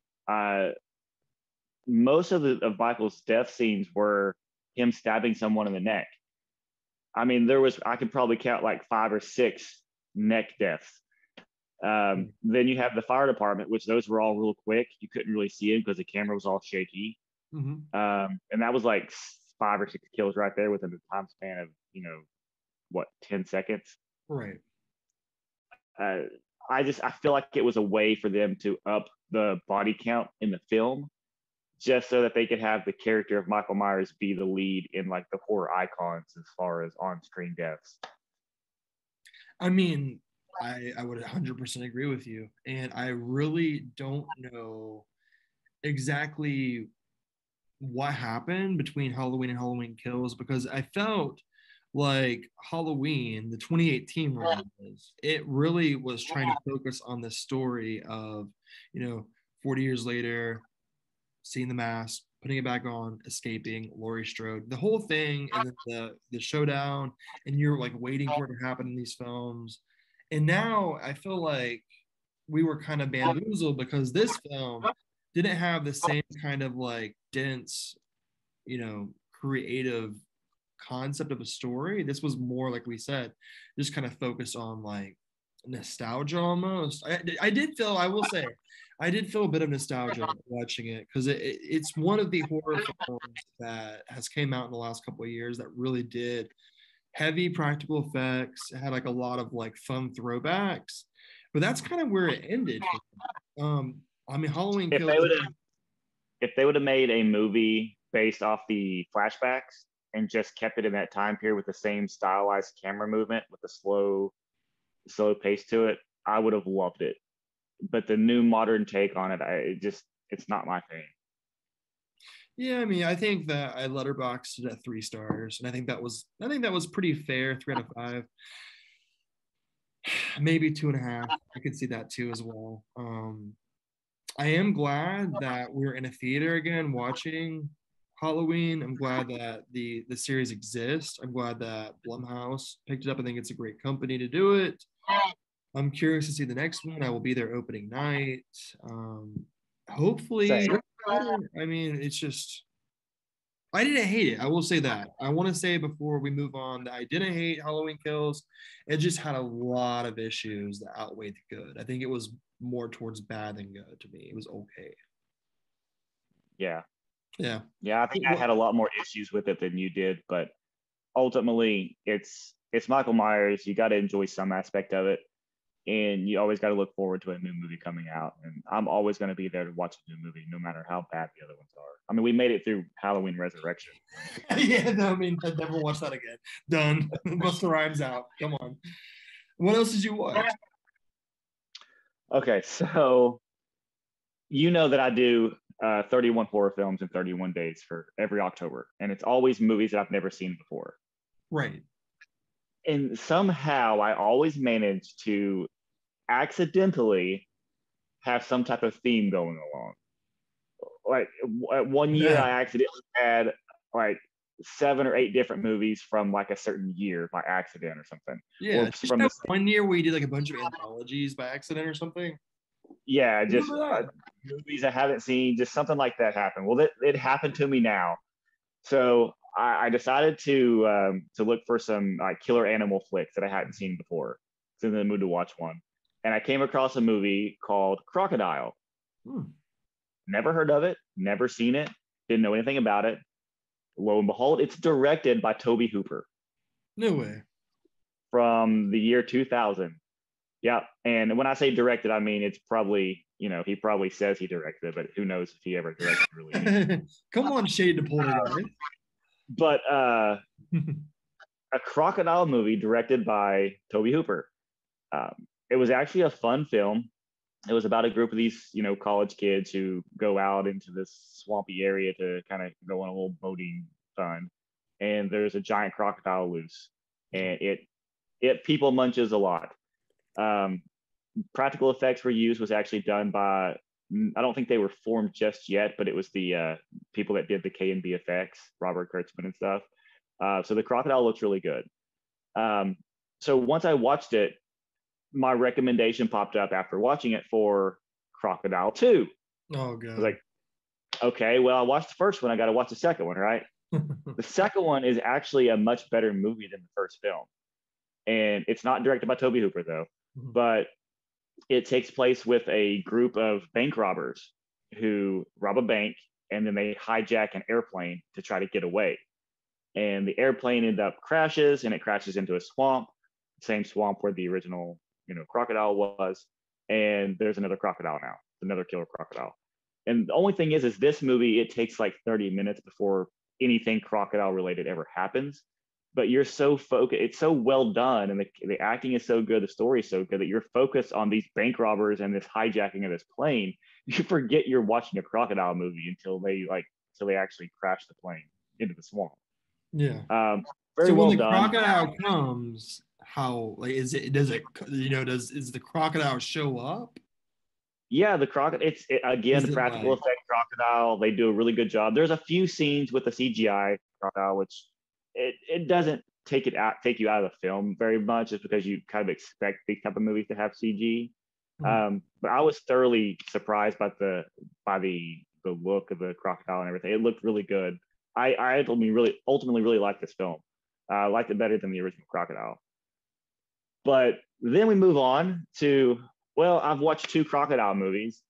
Most of Michael's death scenes were him stabbing someone in the neck. I mean, I could probably count like 5 or 6 neck deaths. Then you have the fire department, which those were all real quick. You couldn't really see it because the camera was all shaky. And that was like 5 or 6 kills right there within the time span of, 10 seconds. Right. I feel like it was a way for them to up the body count in the film, just so that they could have the character of Michael Myers be the lead in like the horror icons as far as on-screen deaths. I mean, I would 100% agree with you. And I really don't know exactly what happened between Halloween and Halloween Kills, because I felt like Halloween, the 2018 release, it really was trying to focus on the story of, 40 years later, seeing the mask, putting it back on, escaping, Laurie Strode, the whole thing, and then the showdown, and you're like waiting for it to happen in these films. And now I feel like we were kind of bamboozled because this film didn't have the same kind of like dense, creative concept of a story. This was more, like we said, just kind of focused on like nostalgia almost. I will say, I did feel a bit of nostalgia watching it, because it's one of the horror films that has came out in the last couple of years that really did heavy practical effects. It had like a lot of like fun throwbacks, but that's kind of where it ended. I mean, Halloween Kills. If they would have made a movie based off the flashbacks and just kept it in that time period with the same stylized camera movement with the slow pace to it, I would have loved it. But the new modern take on it, it's not my thing. Yeah, I mean, I think that I letterboxed it at 3 stars, and I think that was pretty fair. 3 out of 5, maybe 2.5. I could see that too as well. I am glad that we're in a theater again watching Halloween. I'm glad that the series exists. I'm glad that Blumhouse picked it up. I think it's a great company to do it. I'm curious to see the next one. I will be there opening night. Hopefully, I mean, it's just, I didn't hate it. I will say that. I want to say before we move on that I didn't hate Halloween Kills. It just had a lot of issues that outweighed the good. I think it was more towards bad than good to me. It was okay. Yeah. I think I had a lot more issues with it than you did, but ultimately it's Michael Myers. You got to enjoy some aspect of it, and you always got to look forward to a new movie coming out. And I'm always going to be there to watch a new movie, no matter how bad the other ones are. I mean, we made it through Halloween Resurrection. Yeah, no, I mean, I'd never watch that again. Done. Bust the rhymes out. Come on. What else did you watch? Okay, so you know that I do 31 horror films in 31 days for every October, and it's always movies that I've never seen before. Right. And somehow I always manage to accidentally have some type of theme going along. Like one year I accidentally had like 7 or 8 different movies from like a certain year by accident or something. Yeah, or from the one year where you did like a bunch of anthologies by accident or something. Yeah, just movies I haven't seen, just something like that happened. Well, it happened to me now. So I decided to look for some like killer animal flicks that I hadn't seen before. So in the mood to watch one. And I came across a movie called Crocodile. Never heard of it, never seen it, didn't know anything about it. lo and behold, it's directed by Toby Hooper No way. from the year 2000. Yeah, and when I say directed, I mean it's probably, he probably says he directed it, but who knows if he ever directed really. Come on, Shade to Poltergeist. But a crocodile movie directed by Toby Hooper. It was actually a fun film. It was about a group of these, college kids who go out into this swampy area to kind of go on a little boating fun. And there's a giant crocodile loose, and it people munches a lot. Practical effects were used was actually done by, I don't think they were formed just yet, but it was the people that did the K&B effects, Robert Kurtzman and stuff. So the crocodile looks really good. So once I watched it, my recommendation popped up after watching it for Crocodile 2. Oh, God. I was like, okay, well, I watched the first one. I got to watch the second one, right? The second one is actually a much better movie than the first film. And it's not directed by Toby Hooper, though, but it takes place with a group of bank robbers who rob a bank, and then they hijack an airplane to try to get away. And the airplane ended up crashes, and it crashes into a swamp, same swamp where the original, crocodile was. And there's another crocodile now, another killer crocodile. And the only thing is this movie, it takes like 30 minutes before anything crocodile related ever happens. But you're so focused, it's so well done, and the acting is so good, the story is so good that you're focused on these bank robbers and this hijacking of this plane. You forget you're watching a crocodile movie until they actually crash the plane into the swamp. Yeah. Very so well when the done. crocodile comes, how is the crocodile show up? Yeah, the crocodile. It's again the practical effect crocodile. They do a really good job. There's a few scenes with the CGI crocodile, which it doesn't take you out of the film very much, just because you kind of expect these type of movies to have CG. But I was thoroughly surprised by the look of the crocodile and everything. It looked really good. I ultimately really liked this film. I liked it better than the original Crocodile. But then we move on to, well, I've watched 2 crocodile movies.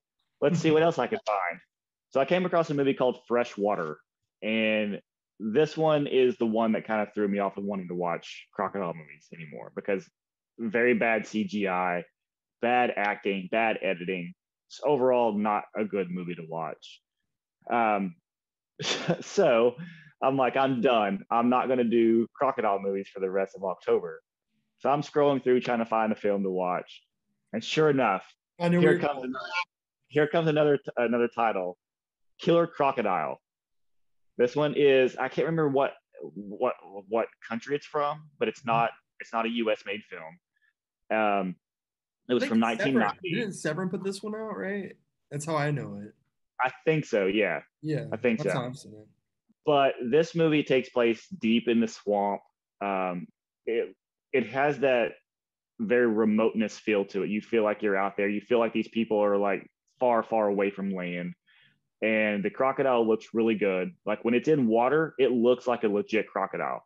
Let's see what else I could find. So I came across a movie called Freshwater, and this one is the one that kind of threw me off of wanting to watch crocodile movies anymore, because very bad CGI, bad acting, bad editing. It's overall not a good movie to watch. So I'm like, I'm done. I'm not going to do crocodile movies for the rest of October. So I'm scrolling through trying to find a film to watch. And sure enough, here comes another title, Killer Crocodile. This one is, I can't remember what country it's from, but it's not a US made film. It was from 1990. Didn't Severin put this one out, right? That's how I know it. I think so, yeah. Yeah, I think that's so. How I'm saying it. But this movie takes place deep in the swamp. It has that very remoteness feel to it. You feel like you're out there. You feel like these people are like far, far away from land. And the crocodile looks really good. Like when it's in water, it looks like a legit crocodile.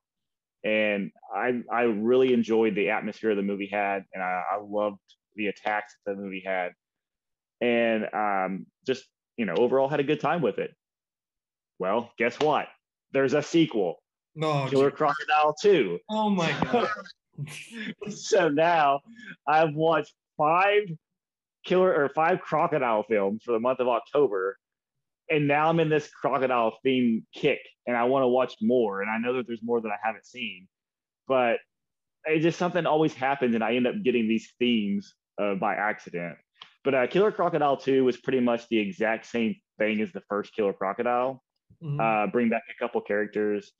And I really enjoyed the atmosphere the movie had, and I loved the attacks that the movie had, and just overall had a good time with it. Well, guess what? There's a sequel, Killer Crocodile 2. Oh my god! So now I've watched 5 crocodile films for the month of October. And now I'm in this crocodile theme kick, and I want to watch more. And I know that there's more that I haven't seen, but it's just something always happens, and I end up getting these themes by accident. But Killer Crocodile 2 was pretty much the exact same thing as the first Killer Crocodile. Bring back a couple characters,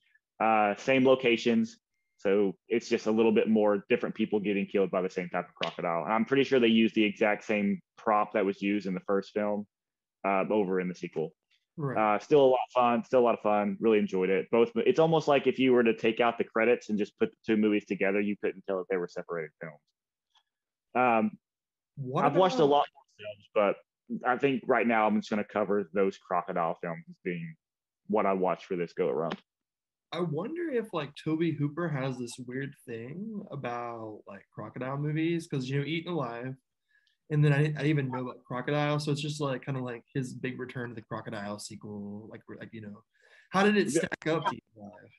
same locations. So it's just a little bit more different people getting killed by the same type of crocodile. And I'm pretty sure they used the exact same prop that was used in the first film over in the sequel. Right. Still a lot of fun. Really enjoyed it. It's almost like if you were to take out the credits and just put the 2 movies together, you couldn't tell that they were separated films. I've watched a lot more films, but I think right now I'm just going to cover those crocodile films as being what I watched for this go around. I wonder if like Toby Hooper has this weird thing about like crocodile movies, because Eaten Alive. And then I didn't even know about Crocodile, so it's just like kind of like his big return to the Crocodile sequel, like How did it stack up to Eaten Alive?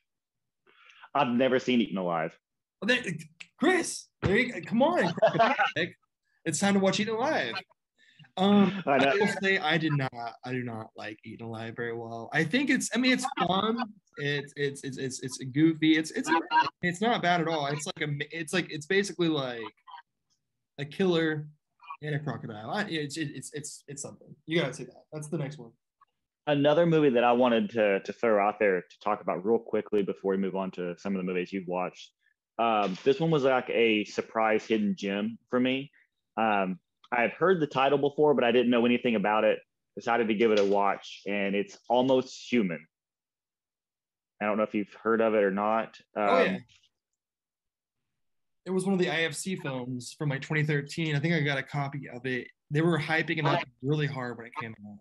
I've never seen Eaten Alive. Chris, come on, it's time to watch Eaten Alive. I will say I do not like Eaten Alive very well. I think it's fun. It's goofy. It's not bad at all. It's basically like a killer and a crocodile. It's something. You gotta see that. That's the next one. Another movie that I wanted to throw out there to talk about real quickly before we move on to some of the movies you've watched. This one was like a surprise hidden gem for me. I had heard the title before, but I didn't know anything about it. Decided to give it a watch, and it's Almost Human. I don't know if you've heard of it or not. Oh yeah. It was one of the IFC films from like 2013. I think I got a copy of it. They were hyping it up really hard when it came out.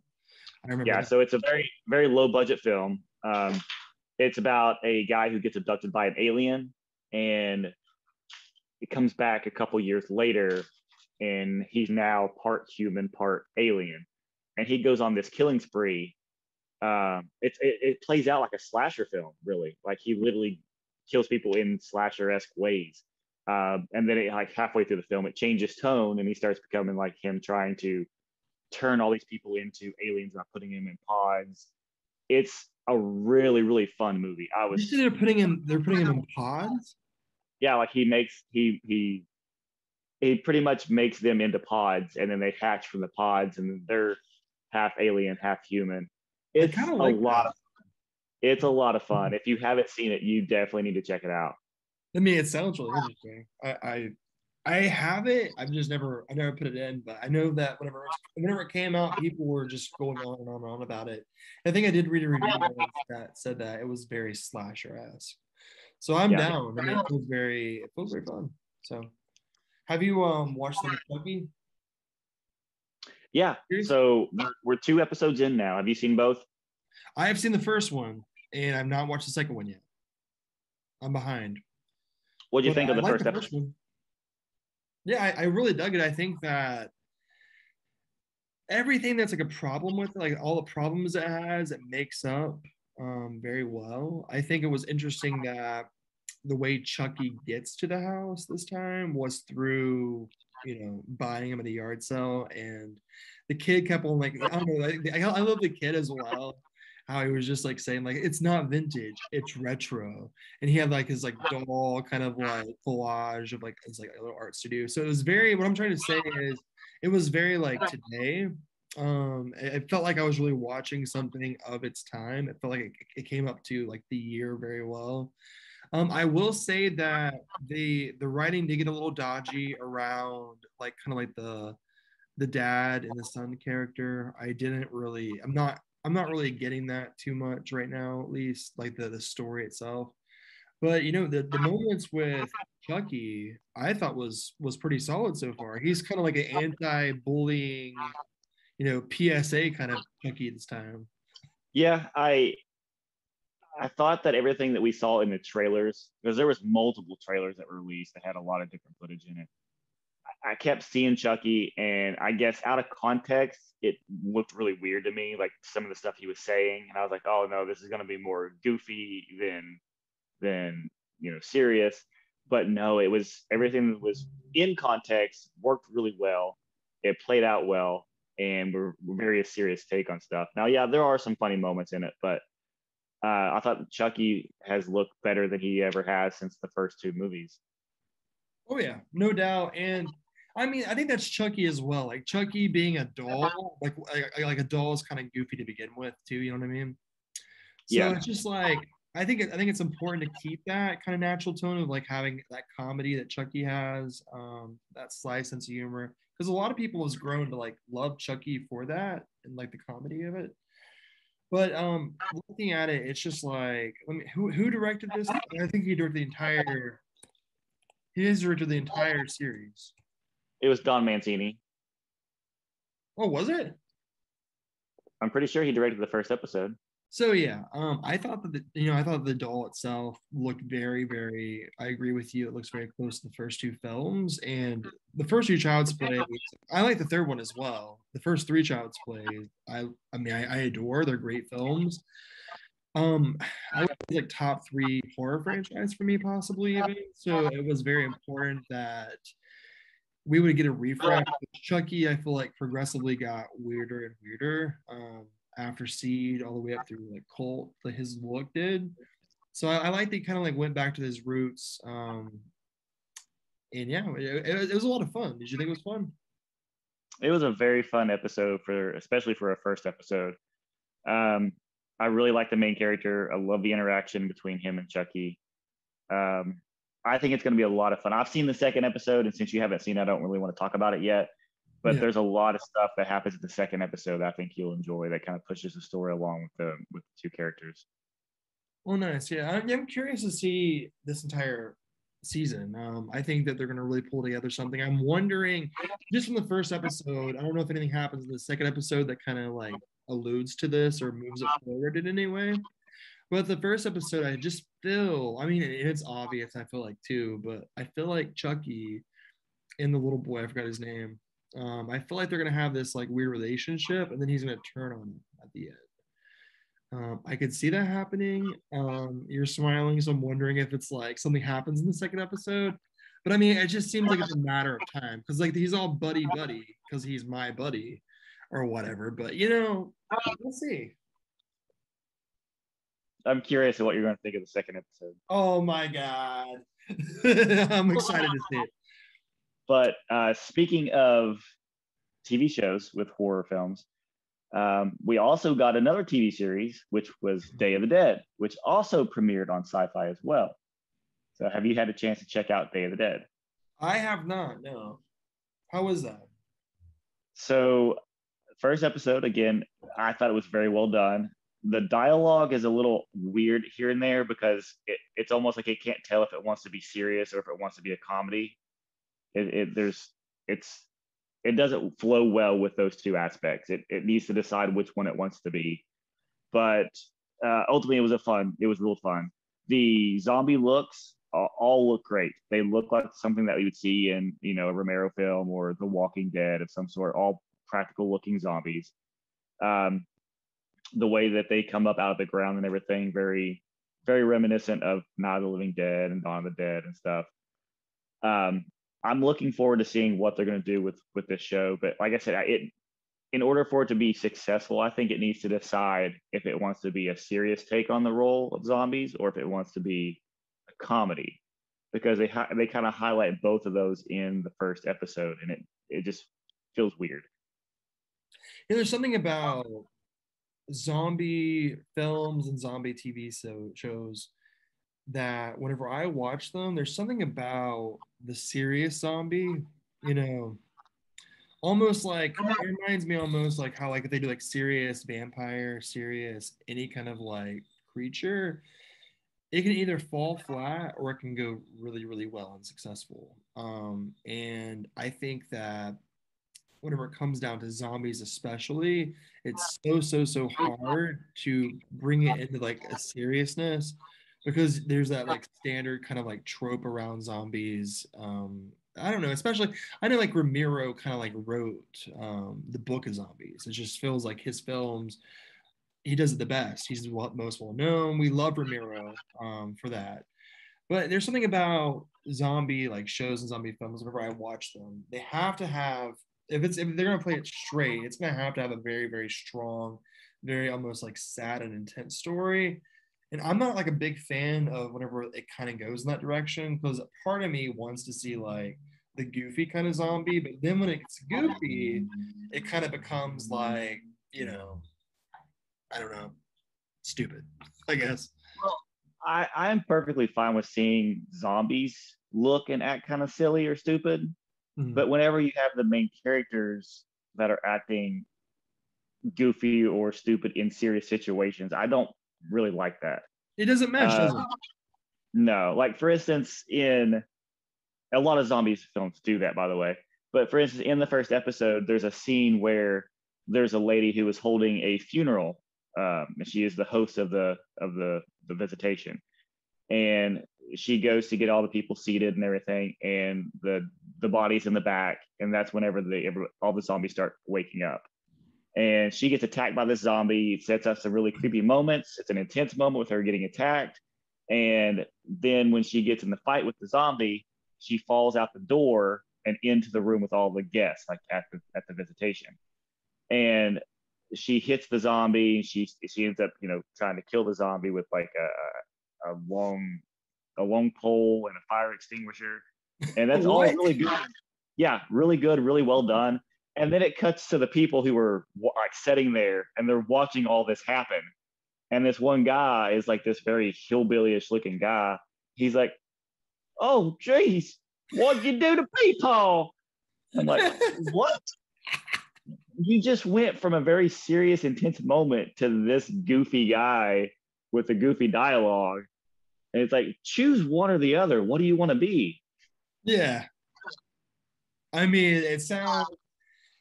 I remember. Yeah, so it's a very, very low budget film. It's about a guy who gets abducted by an alien, and it comes back a couple years later, and he's now part human, part alien, and he goes on this killing spree. It plays out like a slasher film, really. Like he literally kills people in slasher-esque ways. And then it, like halfway through the film, it changes tone, and he starts becoming like him, trying to turn all these people into aliens by putting them in pods. It's a really, really fun movie. They're putting him in pods. Yeah, like he pretty much makes them into pods, and then they hatch from the pods, and they're half alien, half human. It's a lot of fun. If you haven't seen it, you definitely need to check it out. I mean, it sounds really interesting. I have it. I never put it in, but I know that whenever it came out, people were just going on and on and on about it. I think I did read a review that said that it was very slasher-esque. So I'm down. I mean, it feels very fun. So, have you watched the Chucky? Yeah. So we're 2 episodes in now. Have you seen both? I have seen the first one, and I've not watched the second one yet. I'm behind. What do you think of the first episode? Yeah, I really dug it. I think that everything that's like a problem with it, like all the problems it has, it makes up very well. I think it was interesting that the way Chucky gets to the house this time was through, buying him at a yard sale, and the kid kept on like, I don't know, I love the kid as well. How he was just like saying like it's not vintage, it's retro, and he had like his like doll kind of like collage of like it's like a little art studio. So it was very, what I'm trying to say is it was very like today. It felt like I was really watching something of its time. It felt like it came up to like the year very well. I will say that the writing did get a little dodgy around like kind of like the dad and the son character. I'm not really getting that too much right now, at least like the story itself. But the moments with Chucky, I thought was pretty solid so far. He's kind of like an anti-bullying, PSA kind of Chucky this time. Yeah, I thought that everything that we saw in the trailers, because there was multiple trailers that were released that had a lot of different footage in it. I kept seeing Chucky, and I guess out of context, it looked really weird to me, like some of the stuff he was saying, and I was like, "Oh no, this is going to be more goofy than serious." But no, it was everything that was in context worked really well. It played out well, and we're very a serious take on stuff. Now, yeah, there are some funny moments in it, but I thought Chucky has looked better than he ever has since the first 2 movies. Oh yeah, no doubt. And I mean, I think that's Chucky as well. Like Chucky being a doll, like a doll is kind of goofy to begin with too. You know what I mean? So It's just like I think it's important to keep that kind of natural tone of like having that comedy that Chucky has, that sly sense of humor. Because a lot of people has grown to like love Chucky for that and like the comedy of it. But looking at it, it's just like, who directed this? I think he directed the entire. He has directed the entire series. It was Don Mancini. Oh, was it? I'm pretty sure he directed the first episode. So yeah, I thought that I thought the doll itself looked very, very. I agree with you. It looks very close to the first 2 films, and the first 2 Child's Play. I like the third one as well. The first 3 Child's Plays, I mean, I adore. They're great films. Um, I would say like top three horror franchise for me, possibly even. So it was very important that we would get a refresh. Chucky, I feel like progressively got weirder and weirder after Seed, all the way up through like Cult. Like his look did. So I like that he kind of like went back to his roots. And yeah, it was a lot of fun. Did you think it was fun? It was a very fun episode especially for a first episode. Um, I really like the main character. I love the interaction between him and Chucky. Um, I think it's going to be a lot of fun. I've seen the second episode, and since you haven't seen it, I don't really want to talk about it yet. But Yeah. there's a lot of stuff that happens in the second episode that I think you'll enjoy that kind of pushes the story along with the two characters. Well, nice. Yeah, I'm curious to see this entire season. I think that they're going to really pull together something. I'm wondering, just from the first episode, I don't know if anything happens in the second episode that kind of like alludes to this or moves it forward in any way. But the first episode, I just feel, I mean, it's obvious, I feel like too, but I feel like Chucky and the little boy, I forgot his name. I feel like they're going to have this like weird relationship and then he's going to turn on him at the end. I could see that happening. You're smiling, so I'm wondering if it's like something happens in the second episode. But I mean, it just seems like it's a matter of time because like he's all buddy buddy because he's my buddy or whatever. But we'll see. I'm curious of what you're going to think of the second episode. Oh my god, I'm excited to see it. But speaking of TV shows with horror films, we also got another TV series, which was Day of the Dead, which also premiered on Sci-Fi as well. So have you had a chance to check out Day of the Dead? I have not. No. How was that? So first episode, again, I thought it was very well done. The dialogue is a little weird here and there because it's almost like it can't tell if it wants to be serious or if it wants to be a comedy. It doesn't flow well with those two aspects. It needs to decide which one it wants to be. But ultimately, it was real fun. The zombie looks all look great. They look like something that we would see in a Romero film or The Walking Dead of some sort. All practical looking zombies. The way that they come up out of the ground and everything, very very reminiscent of Night of the Living Dead and Dawn of the Dead and stuff. I'm looking forward to seeing what they're going to do with this show. But like I said, in order for it to be successful, I think it needs to decide if it wants to be a serious take on the role of zombies or if it wants to be a comedy, because they kind of highlight both of those in the first episode, and it just feels weird. Yeah, there's something about zombie films and zombie TV shows that whenever I watch them, there's something about the serious zombie, you know, almost like it reminds me almost like how like if they do like serious vampire, serious any kind of like creature, it can either fall flat or it can go really, really well and successful. And I think that whenever it comes down to zombies especially, it's so hard to bring it into like a seriousness because there's that like standard kind of like trope around zombies. I don't know, especially I know like Ramiro kind of like wrote the book of zombies. It just feels like his films, he does it the best. He's most well known. We love Ramiro for that. But there's something about zombie like shows and zombie films. Whenever I watch them, they have to have if they're gonna play it straight, it's gonna have to have a very very strong, very almost like sad and intense story. And I'm not like a big fan of whenever it kind of goes in that direction because part of me wants to see like the goofy kind of zombie, but then when it gets goofy, it kind of becomes like I don't know, stupid, I guess. Well, I'm perfectly fine with seeing zombies look and act kind of silly or stupid. Mm-hmm. But whenever you have the main characters that are acting goofy or stupid in serious situations, I don't really like that. It doesn't mesh, does it? No. Like, for instance, in a lot of zombies films do that, by the way. But for instance, in the first episode, there's a scene where there's a lady who is holding a funeral. And she is the host of the visitation, and she goes to get all the people seated and everything, and the body's in the back, and that's whenever all the zombies start waking up. and she gets attacked by this zombie. It sets up some really creepy moments. It's an intense moment with her getting attacked. And then when she gets in the fight with the zombie, she falls out the door and into the room with all the guests, like at the visitation. And she hits the zombie. She ends up, trying to kill the zombie with like a long pole and a fire extinguisher. And that's all really good. Yeah, really good, really well done. And then it cuts to the people who were like sitting there and they're watching all this happen. And this one guy is like this very hillbilly-ish looking guy. He's like, "Oh, geez, what'd you do to people?" I'm like, "What?" You just went from a very serious, intense moment to this goofy guy with the goofy dialogue. And it's like, choose one or the other. What do you want to be? Yeah. I mean, it sounds,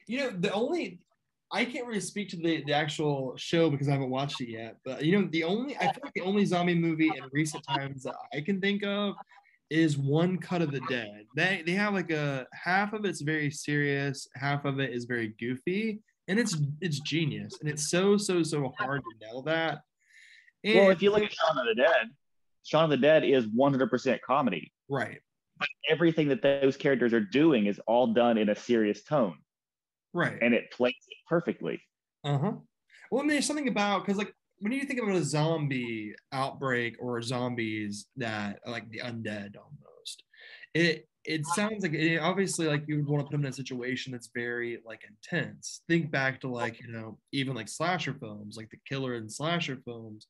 I can't really speak to the actual show because I haven't watched it yet. But I feel like the only zombie movie in recent times that I can think of is One Cut of the Dead. They have like a half of it's very serious, half of it is very goofy, and it's genius, and it's so hard to nail that. And, well, if you look at Shaun of the Dead is 100% comedy. Right. But everything that those characters are doing is all done in a serious tone. Right. And it plays it perfectly. Uh-huh. Well, I mean, there's something about, because like when you think about a zombie outbreak or zombies that are like the undead almost, it sounds like obviously like you would want to put them in a situation that's very like intense. Think back to like, even like slasher films, like the killer in slasher films.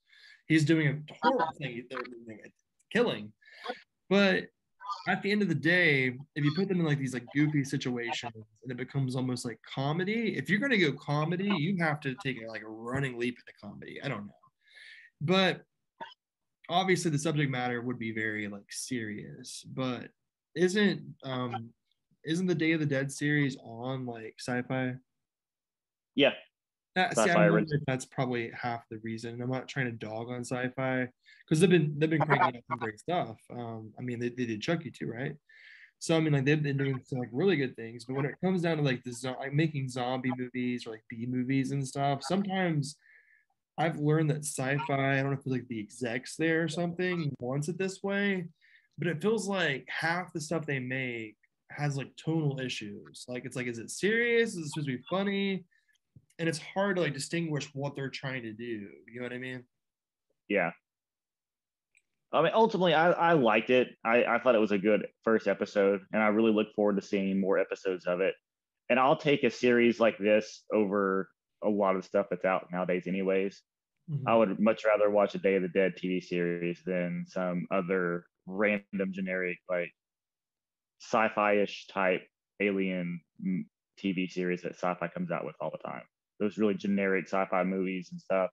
He's doing a horrible thing, they're killing. But at the end of the day, if you put them in like these like goofy situations and it becomes almost like comedy, if you're going to go comedy, you have to take like a running leap into comedy. I don't know. But obviously the subject matter would be very like serious. But isn't the Day of the Dead series on like sci-fi? Yeah. That's probably half the reason. I'm not trying to dog on sci-fi because they've been cranking out some great stuff. I mean, they did Chucky too, right? So I mean, like they've been doing some like really good things. But when it comes down to like like making zombie movies or like B movies and stuff, sometimes I've learned that sci-fi, I don't know if it's like the execs there or something, wants it this way, but it feels like half the stuff they make has like tonal issues. Like it's like, is it serious? Is it supposed to be funny? And it's hard to like distinguish what they're trying to do. You know what I mean? Yeah. I mean, ultimately, I liked it. I thought it was a good first episode, and I really look forward to seeing more episodes of it. And I'll take a series like this over a lot of stuff that's out nowadays, anyways. Mm-hmm. I would much rather watch a Day of the Dead TV series than some other random generic like sci-fi-ish type alien TV series that sci-fi comes out with all the time. Those really generic sci-fi movies and stuff.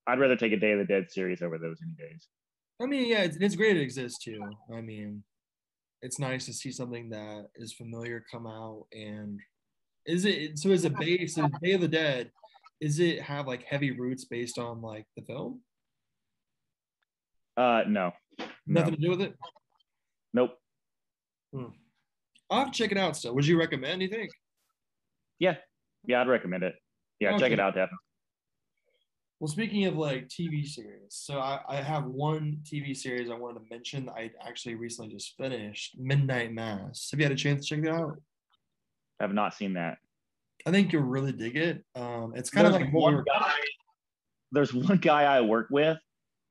I'd rather take a Day of the Dead series over those any days. I mean, yeah, it's great it exists too. I mean, it's nice to see something that is familiar come out. And is it Day of the Dead, is it have like heavy roots based on like the film? No. Nothing to do with it? Nope. I'll have to check it out still. Would you recommend, you think? Yeah, I'd recommend it. Yeah, okay. Check it out, definitely. Well, speaking of like TV series, so I have one TV series I wanted to mention. I actually recently just finished, Midnight Mass. Have you had a chance to check it out? I have not seen that. I think you'll really dig it. It's kind of like more. There's one guy I work with,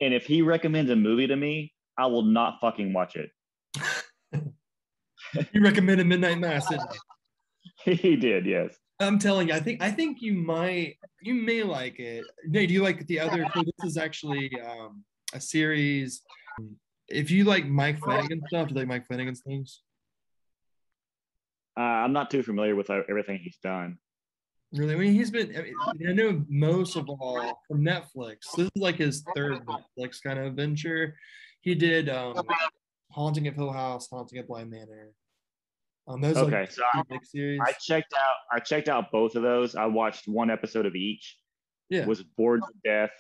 and if he recommends a movie to me, I will not fucking watch it. You recommended Midnight Mass, didn't you? He did, yes. I'm telling you, I think you may like it. No, do you like the other? So this is actually a series. If you like Mike Flanagan stuff, do you like Mike Flanagan's things? I'm not too familiar with everything he's done. Really? I mean, I know most of all from Netflix. This is like his third Netflix kind of venture. He did Haunting of Hill House, Haunting of Bly Manor. Those okay, like so I checked out both of those. I watched one episode of each. Yeah. Was bored to death.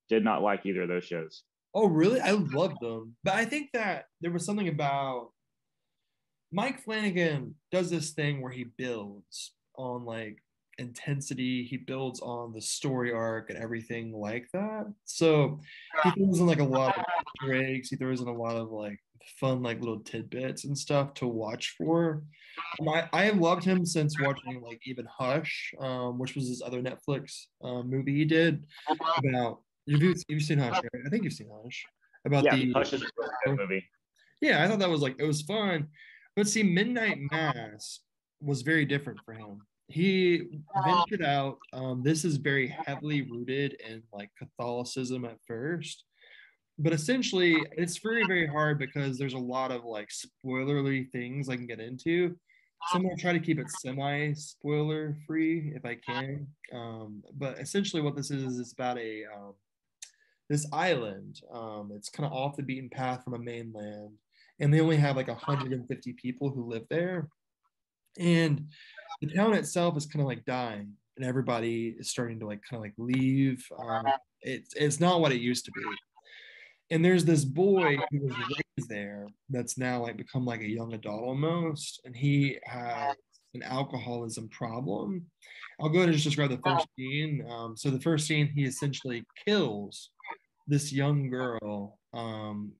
Did not like either of those shows. Oh, really? I loved them. But I think that there was something about Mike Flanagan does this thing where he builds on like intensity. He builds on the story arc and everything like that. So he throws in like a lot of Easter eggs. He throws in a lot of like fun like little tidbits and stuff to watch for. I have loved him since watching like even Hush, which was this other Netflix movie he did about. You've seen Hush, right? I think you've seen Hush. About Yeah, the Hush is a really good movie. Yeah, I thought that was like it was fun. But see, Midnight Mass was very different for him. He ventured out. This is very heavily rooted in like Catholicism at first, but essentially it's very, very hard because there's a lot of like spoilerly things I can get into. So I'm gonna try to keep it semi-spoiler free if I can. But essentially what this is about a this island. It's kind of off the beaten path from a mainland, and they only have like 150 people who live there. And the town itself is kind of like dying, and everybody is starting to like kind of like leave. It's not what it used to be. And there's this boy who was raised there that's now like become like a young adult almost, and he has an alcoholism problem. I'll go ahead and just describe the first scene. So the first scene, he essentially kills this young girl on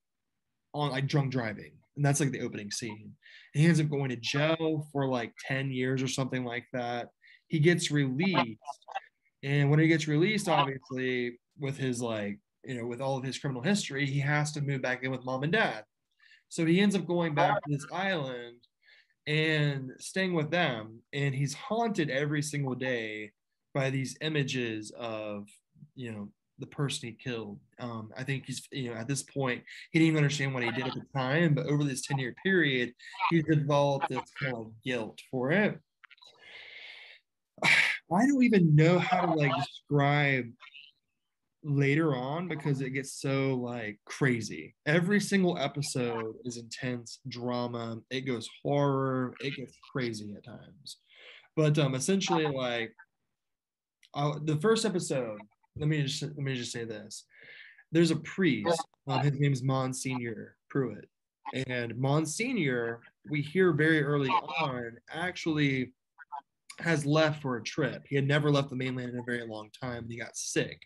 like drunk driving, and that's like the opening scene. And he ends up going to jail for like 10 years or something like that. He gets released, and when he gets released, obviously with his like with all of his criminal history, he has to move back in with mom and dad. So he ends up going back to this island and staying with them, and he's haunted every single day by these images of the person he killed. I think he's at this point he didn't even understand what he did at the time, but over this 10-year period he's developed this kind of guilt for it. I don't even know how to like describe later on because it gets so like crazy. Every single episode is intense drama. It goes horror. It gets crazy at times. But essentially, like the first episode. Let me just say this. There's a priest. His name is Monsignor Pruitt, and Monsignor, we hear very early on, actually has left for a trip. He had never left the mainland in a very long time. And he got sick,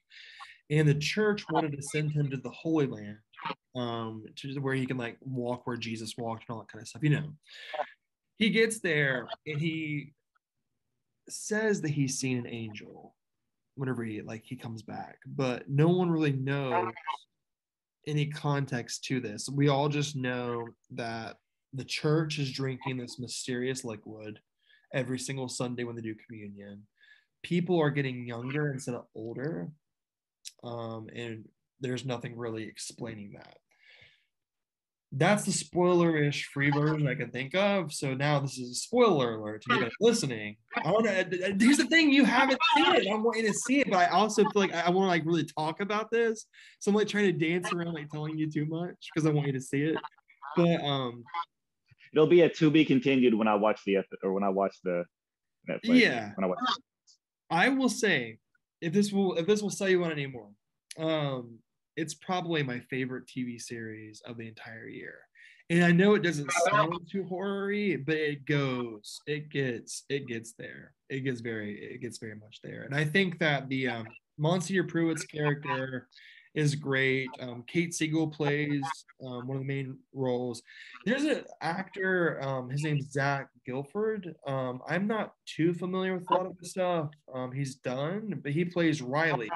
and the church wanted to send him to the Holy Land, to where he can like walk where Jesus walked and all that kind of stuff. He gets there and he says that he's seen an angel whenever he comes back, but no one really knows any context to this. We all just know that the church is drinking this mysterious liquid every single Sunday when they do communion. People are getting younger instead of older, and there's nothing really explaining that. That's the spoiler-ish free version I can think of. So now this is a spoiler alert to anybody listening. Here's the thing: you haven't seen it. I want you to see it, but I also feel like I want to like really talk about this. So I'm like trying to dance around like telling you too much because I want you to see it. But it'll be a to be continued when I watch the Netflix. Yeah. When I will say if this will sell you on anymore. It's probably my favorite TV series of the entire year. And I know it doesn't sound too horror-y, but it gets there. It gets very much there. And I think that the Monsignor Pruitt's character is great. Kate Siegel plays one of the main roles. There's an actor, his name's Zach Gilford. I'm not too familiar with a lot of the stuff he's done, but he plays Riley,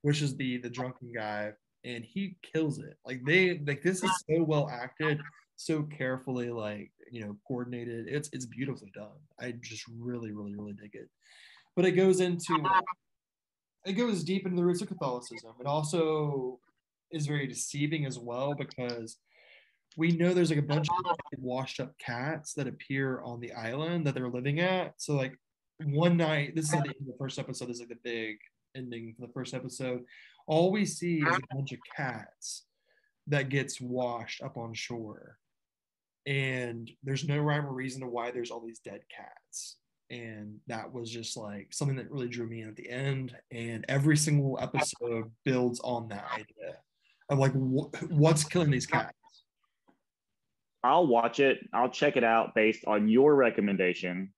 which is the drunken guy. And he kills it. This is so well acted, so carefully coordinated. It's beautifully done. I just really, really, really dig it. But it goes deep into the roots of Catholicism. It also is very deceiving as well because we know there's like a bunch of washed up cats that appear on the island that they're living at. So like one night, this is at the end of the first episode, this is like the big ending for the first episode. All we see is a bunch of cats that gets washed up on shore. And there's no rhyme or reason to why there's all these dead cats. And that was just like something that really drew me in at the end. And every single episode builds on that idea of like what's killing these cats. I'll watch it. I'll check it out based on your recommendation.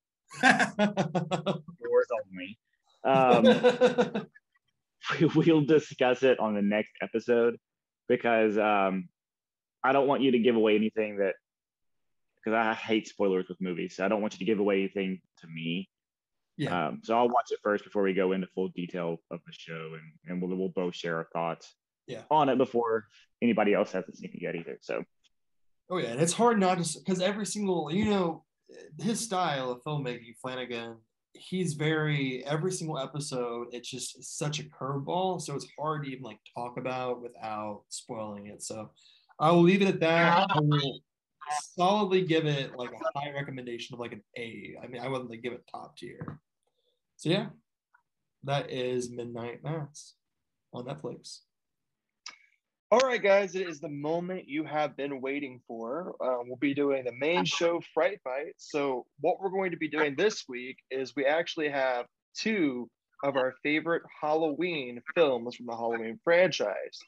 spoilers only. We'll discuss it on the next episode because I don't want you to give away anything because I hate spoilers with movies. So I don't want you to give away anything to me. Yeah. So I'll watch it first before we go into full detail of the show, and we'll both share our thoughts on it before anybody else hasn't seen it yet either. So. Oh yeah, and it's hard not to, because every single, his style of filmmaking, Flanagan, he's every single episode, it's just such a curveball. So it's hard to even like talk about without spoiling it. So I will leave it at that. I will solidly give it like a high recommendation of like an A. I mean, I wouldn't like give it top tier. So yeah, that is Midnight Mass on Netflix. All right, guys, it is the moment you have been waiting for. We'll be doing the main show, Fright Fights. So what we're going to be doing this week is we actually have two of our favorite Halloween films from the Halloween franchise.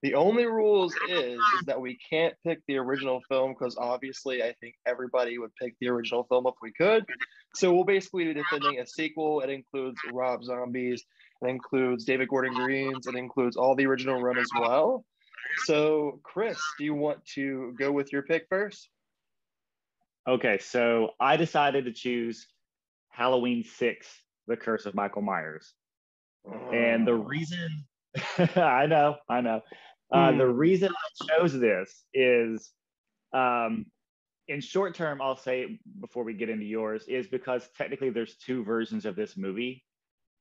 The only rules is that we can't pick the original film because obviously I think everybody would pick the original film if we could. So we'll basically be defending a sequel. It includes Rob Zombie's, it includes David Gordon Green's, it includes all the original run as well. So, Chris, do you want to go with your pick first? Okay, so I decided to choose Halloween 6, The Curse of Michael Myers. And the reason, I know. The reason I chose this is, in short term, I'll say before we get into yours, is because technically there's two versions of this movie.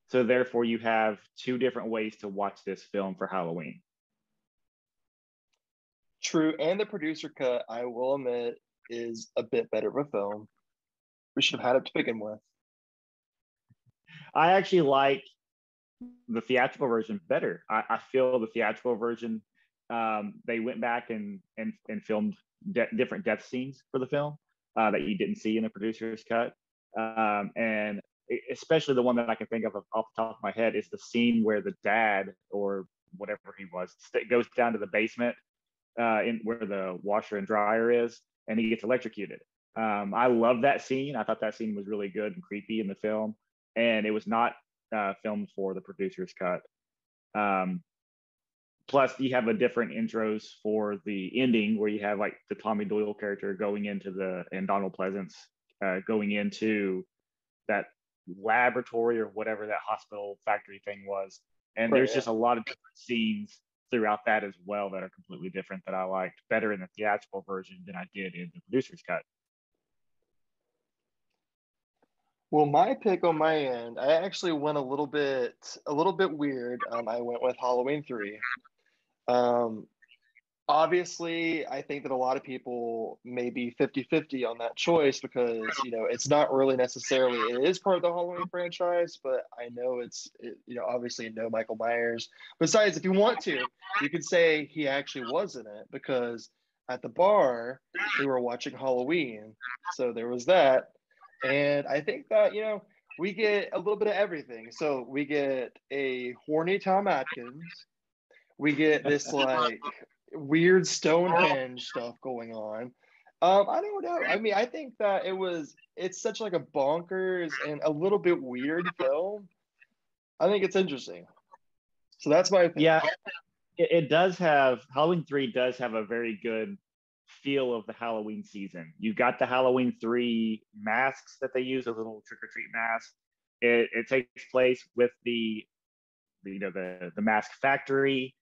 So therefore you have two different ways to watch this film for Halloween. True, and the producer cut, I will admit, is a bit better of a film. We should have had it to begin with. I actually like the theatrical version better. I feel the theatrical version, they went back and filmed different death scenes for the film that you didn't see in the producer's cut. And especially the one that I can think of off the top of my head is the scene where the dad, or whatever he was, goes down to the basement in where the washer and dryer is, and he gets electrocuted. I love that scene. I thought that scene was really good and creepy in the film, and it was not filmed for the producer's cut. Plus, you have a different intros for the ending where you have like the Tommy Doyle character going into and Donald Pleasance going into that laboratory or whatever that hospital factory thing was. And there's just a lot of different scenes throughout that as well that are completely different that I liked better in the theatrical version than I did in the producer's cut. Well, my pick on my end, I actually went a little bit weird. I went with Halloween 3. Obviously, I think that a lot of people may be 50-50 on that choice because, it's not really necessarily, it is part of the Halloween franchise, but I know obviously no Michael Myers. Besides, if you want to, you could say he actually was in it because at the bar, they were watching Halloween. So there was that. And I think that, we get a little bit of everything. So we get a horny Tom Atkins. We get this like weird Stonehenge stuff going on. I don't know. I mean, I think that it's such like a bonkers and a little bit weird film. I think it's interesting. So that's my opinion. Yeah, it does have, Halloween 3 does have a very good feel of the Halloween season. You got the Halloween 3 masks that they use, a little trick-or-treat mask. It takes place with the mask factory.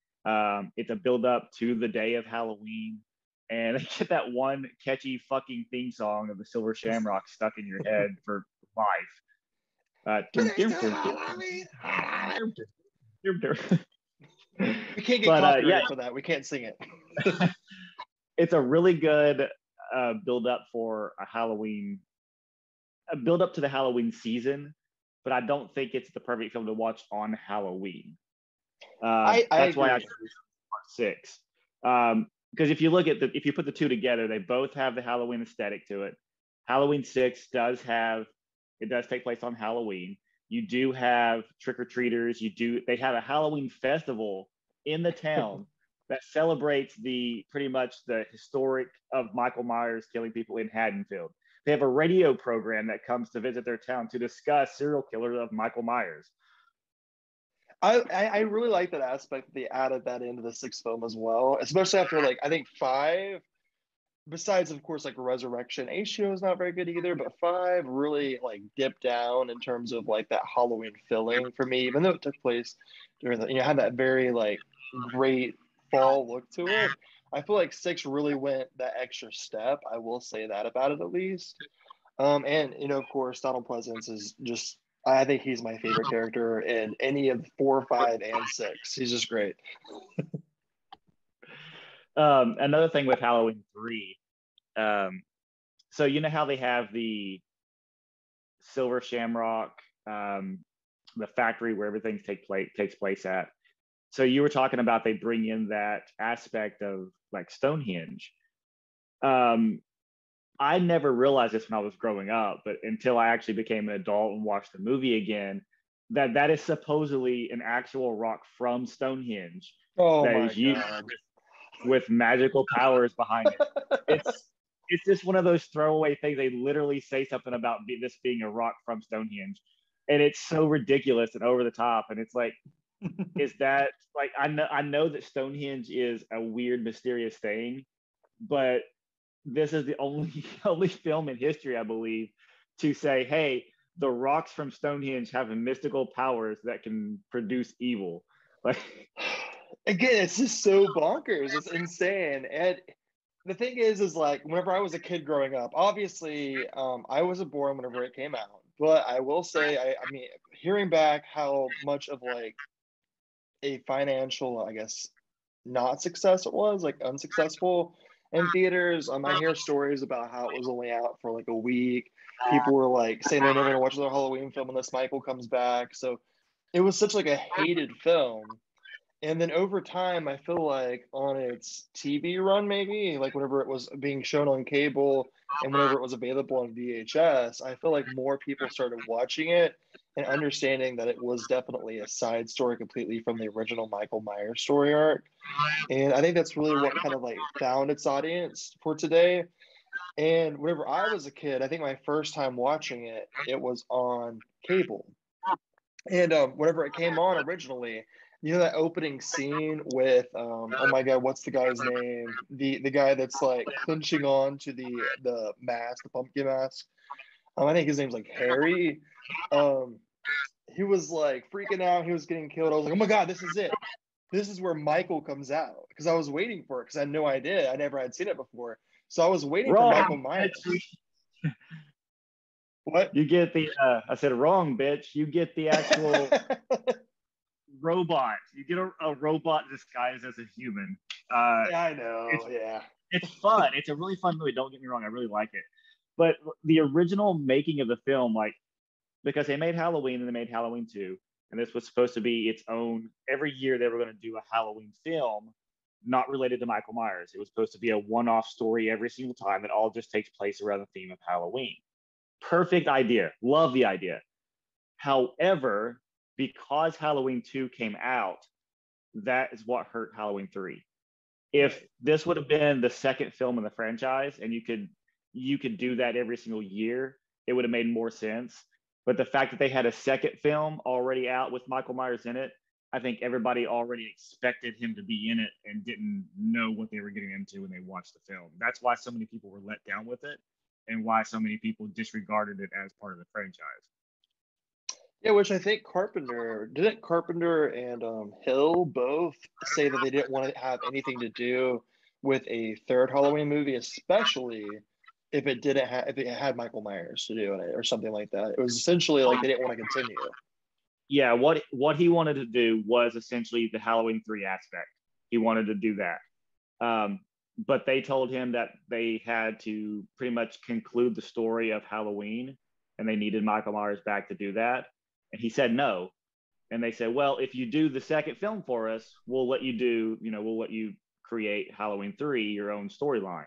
It's a build up to the day of Halloween, and they get that one catchy fucking theme song of the Silver Shamrock stuck in your head for life. We can't get copyrighted for that. We can't sing it. It's a really good build up for a build up to the Halloween season, but I don't think it's the perfect film to watch on Halloween. That's why I chose part 6. Because if you look at if you put the two together, they both have the Halloween aesthetic to it. Halloween 6 does take place on Halloween. You do have trick-or-treaters. They have a Halloween festival in the town that celebrates the pretty much the historic of Michael Myers killing people in Haddonfield. They have a radio program that comes to visit their town to discuss serial killers of Michael Myers. I really like that aspect that they added that into the sixth film as well, especially after like I think 5, besides of course like Resurrection. H2O is not very good either, but 5 really like dipped down in terms of like that Halloween feeling for me, even though it took place during the, had that very like great fall look to it. I feel like 6 really went that extra step. I will say that about it at least. And of course, Donald Pleasance is just, I think he's my favorite character in any of 4, 5, and 6. He's just great. Another thing with Halloween 3, so you know how they have the Silver Shamrock, the factory where everything takes place at. So you were talking about they bring in that aspect of like Stonehenge. I never realized this when I was growing up, but until I actually became an adult and watched the movie again, that is supposedly an actual rock from Stonehenge that is used with magical powers behind it. It's just one of those throwaway things. They literally say something about this being a rock from Stonehenge, and it's so ridiculous and over the top. And it's like, is that like I know that Stonehenge is a weird, mysterious thing, but this is the only film in history, I believe, to say, hey, the rocks from Stonehenge have mystical powers that can produce evil. Like, again, it's just so bonkers. It's insane. And the thing is like whenever I was a kid growing up, obviously I wasn't born whenever it came out, but I will say, I mean, hearing back how much of like a financial, I guess, not success it was, like unsuccessful in theaters. I hear stories about how it was only out for like a week. People were like saying they're never gonna watch another Halloween film unless Michael comes back. So it was such like a hated film. And then over time, I feel like on its TV run, maybe like whenever it was being shown on cable and whenever it was available on VHS, I feel like more people started watching it and understanding that it was definitely a side story completely from the original Michael Myers story arc. And I think that's really what kind of like found its audience for today. And whenever I was a kid, I think my first time watching it, it was on cable. And whenever it came on originally, that opening scene with oh my god, what's the guy's name? The guy that's like clinching on to the mask, the pumpkin mask. I think his name's like Harry. He was like freaking out. He was getting killed. I was like, oh my god, this is it. This is where Michael comes out, because I was waiting for it because I had no idea. I never had seen it before, so I was waiting for Michael Myers. What? You get the I said wrong, bitch. You get the actual robot. You get a robot disguised as a human. Yeah, I know. It's fun. It's a really fun movie. Don't get me wrong. I really like it. But the original making of the film, like, because they made Halloween and they made Halloween 2, and this was supposed to be its own. Every year they were going to do a Halloween film not related to Michael Myers. It was supposed to be a one-off story every single time that all just takes place around the theme of Halloween. Perfect idea. Love the idea. However, because Halloween 2 came out, that is what hurt Halloween 3. If this would have been the second film in the franchise and you could do that every single year, it would have made more sense. But the fact that they had a second film already out with Michael Myers in it, I think everybody already expected him to be in it and didn't know what they were getting into when they watched the film. That's why so many people were let down with it, and why so many people disregarded it as part of the franchise. Yeah, which I think Carpenter and Hill both say that they didn't want to have anything to do with a third Halloween movie, especially if it had Michael Myers to do in it or something like that. It was essentially like they didn't want to continue. Yeah, what he wanted to do was essentially the Halloween 3 aspect. He wanted to do that. But they told him that they had to pretty much conclude the story of Halloween, and they needed Michael Myers back to do that. And he said no. And they said, well, if you do the second film for us, we'll let you create Halloween 3, your own storyline.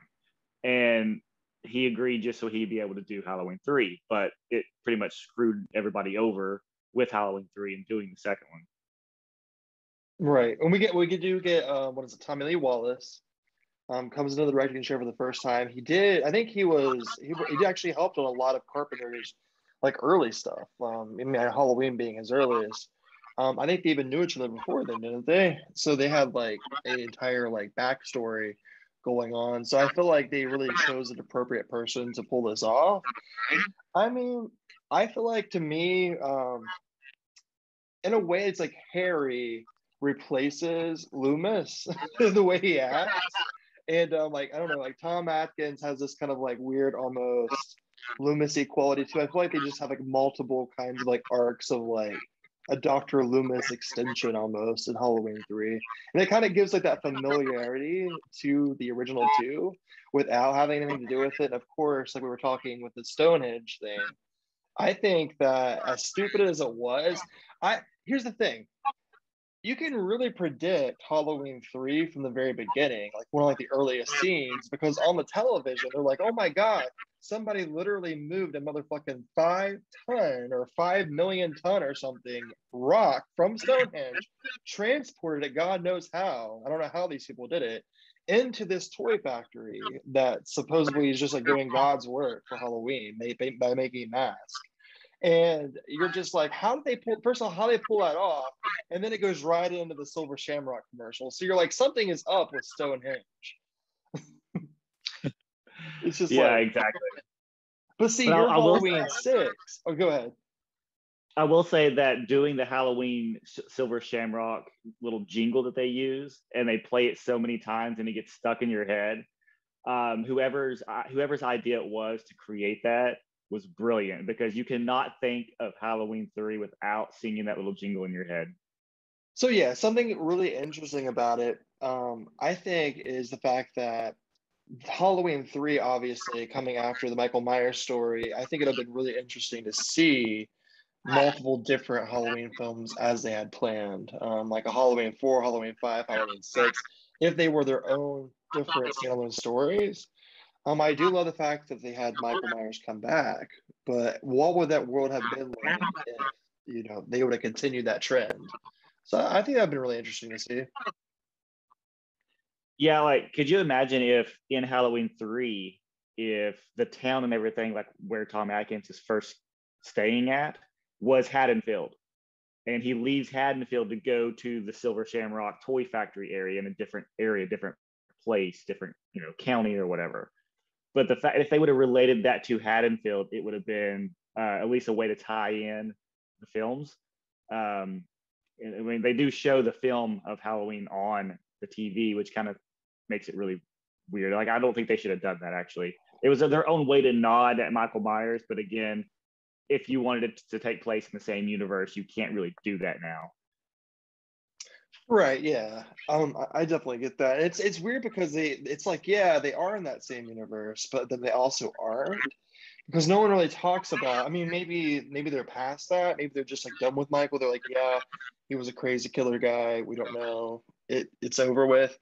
And he agreed just so he'd be able to do Halloween 3. But it pretty much screwed everybody over with Halloween 3 and doing the second one. Right. And do get what is it, Tommy Lee Wallace comes into the directing chair for the first time. I think he did actually helped on a lot of Carpenter's like early stuff. I mean, Halloween being his earliest. I think they even knew each other before then, didn't they? So they had like an entire like backstory going on. So I feel like they really chose an appropriate person to pull this off. I mean, I feel like to me, in a way, it's like Harry replaces Loomis the way he acts. And like I don't know, like Tom Atkins has this kind of like weird almost Loomis quality too. I feel like they just have like multiple kinds of like arcs of like a Dr. Loomis extension almost in Halloween 3. And it kind of gives like that familiarity to the original two without having anything to do with it. And of course, like we were talking with the Stonehenge thing, I think that as stupid as it was, here's the thing. You can really predict Halloween 3 from the very beginning, like one of like the earliest scenes, because on the television, they're like, oh my God, somebody literally moved a motherfucking 5-ton or 5 million ton or something rock from Stonehenge, transported it, God knows how. I don't know how these people did it, into this toy factory that supposedly is just like doing God's work for Halloween by making masks. And you're just like, how did they pull? First of all, how do they pull that off? And then it goes right into the Silver Shamrock commercial. So you're like, something is up with Stonehenge. It's just yeah, like, exactly. but see, you're Halloween 6. Oh, go ahead. I will say that doing the Halloween Silver Shamrock little jingle that they use, and they play it so many times, and it gets stuck in your head. Whoever's idea it was to create that was brilliant, because you cannot think of Halloween 3 without singing that little jingle in your head. So yeah, something really interesting about it, I think, is the fact that Halloween 3, obviously coming after the Michael Myers story, I think it would have been really interesting to see multiple different Halloween films as they had planned, like a Halloween 4, Halloween 5, Halloween 6, if they were their own different standalone stories. I do love the fact that they had Michael Myers come back, but what would that world have been like if they would have continued that trend? So I think that'd been really interesting to see. Yeah, like could you imagine if in Halloween 3, if the town and everything, like where Tom Atkins is first staying at, was Haddonfield, and he leaves Haddonfield to go to the Silver Shamrock toy factory area in a different area, different place, different county or whatever. But the fact, if they would have related that to Haddonfield, it would have been at least a way to tie in the films. And, I mean, they do show the film of Halloween on the TV, which kind of makes it really weird. Like, I don't think they should have done that, actually. It was their own way to nod at Michael Myers. But again, if you wanted it to take place in the same universe, you can't really do that now. Right, yeah. I definitely get that. It's weird because it's like, yeah, they are in that same universe, but then they also aren't, because no one really talks about. I mean, maybe they're past that. Maybe they're just like done with Michael. They're like, yeah, he was a crazy killer guy. We don't know. It's over with.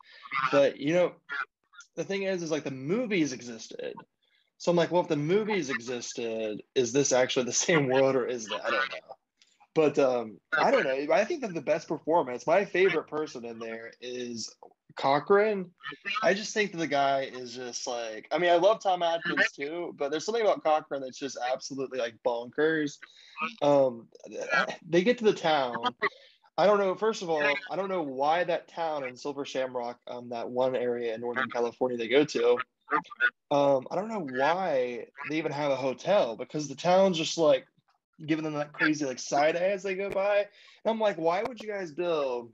But the thing is like the movies existed. So I'm like, well, if the movies existed, is this actually the same world or is that? I don't know. But I don't know. I think that the best performance, my favorite person in there is Cochran. I just think that the guy is just like, I mean, I love Tom Atkins too, but there's something about Cochran that's just absolutely like bonkers. They get to the town. I don't know. First of all, I don't know why that town in Silver Shamrock, that one area in Northern California they go to. I don't know why they even have a hotel, because the town's just like giving them that crazy like side eye as they go by. And I'm like, why would you guys build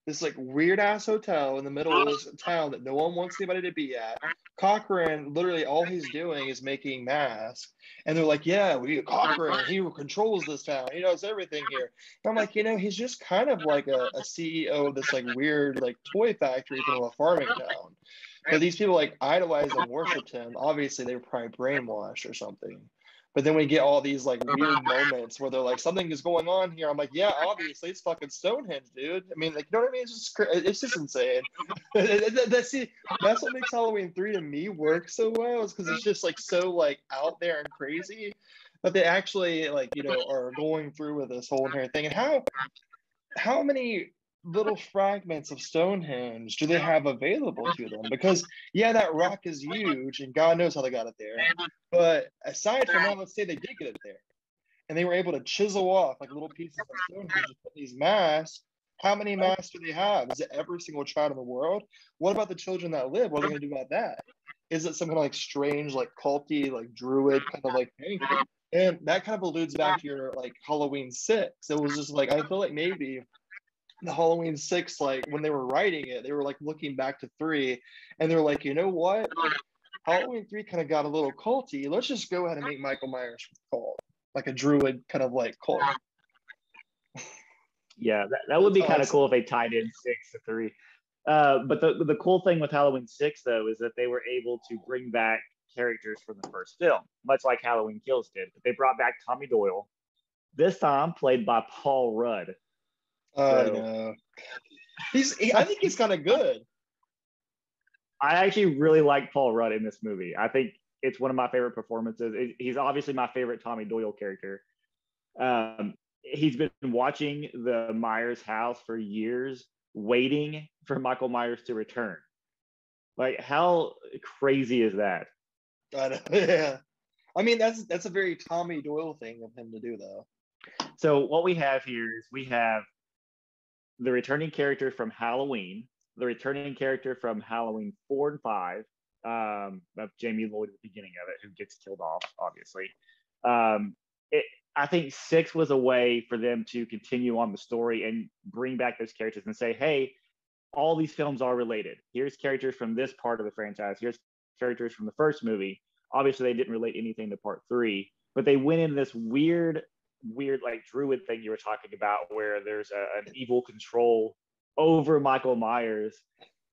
this like weird ass hotel in the middle of this town that no one wants anybody to be at? Cochran, literally all he's doing is making masks. And they're like, yeah, Cochran, he controls this town. He knows everything here. And I'm like, he's just kind of like a CEO of this like weird like toy factory from a farming town. But these people like idolized and worshipped him. Obviously, they were probably brainwashed or something. But then we get all these like weird moments where they're like, something is going on here. I'm like, yeah, obviously it's fucking Stonehenge, dude. I mean, like, you know what I mean? It's just insane. That's what makes Halloween 3 to me work so well, is because it's just like so like out there and crazy, but they actually like are going through with this whole entire thing. And how many little fragments of Stonehenge do they have available to them? Because yeah, that rock is huge, and God knows how they got it there. But aside from that, let's say they did get it there, and they were able to chisel off like little pieces of Stonehenge and put these masks. How many masks do they have? Is it every single child in the world? What about the children that live? What are they going to do about that? Is it some kind of like strange, like culty, like druid kind of like thing? And that kind of alludes back to your like Halloween 6. It was just like I feel like maybe the Halloween 6, like when they were writing it, they were like looking back to 3, and they're like, you know what? Halloween 3 kind of got a little culty. Let's just go ahead and make Michael Myers cult, like a druid kind of like cult. Yeah, that would be That's kind of awesome. cool if they tied in 6 to 3. But the cool thing with Halloween 6 though is that they were able to bring back characters from the first film, much like Halloween Kills did. But they brought back Tommy Doyle, this time played by Paul Rudd. I So know. I think he's kind of good. I actually really like Paul Rudd in this movie. I think it's one of my favorite performances. He's obviously my favorite Tommy Doyle character. He's been watching the Myers house for years, waiting for Michael Myers to return. Like, how crazy is that? I know. Yeah. I mean, that's a very Tommy Doyle thing of him to do, though. So what we have here is we have the returning character from Halloween, the returning character from Halloween 4 and 5, of Jamie Lloyd at the beginning of it, who gets killed off, obviously. I think 6 was a way for them to continue on the story and bring back those characters and say, hey, all these films are related. Here's characters from this part of the franchise. Here's characters from the first movie. Obviously, they didn't relate anything to part 3, but they went in this weird like druid thing you were talking about, where there's an evil control over Michael Myers.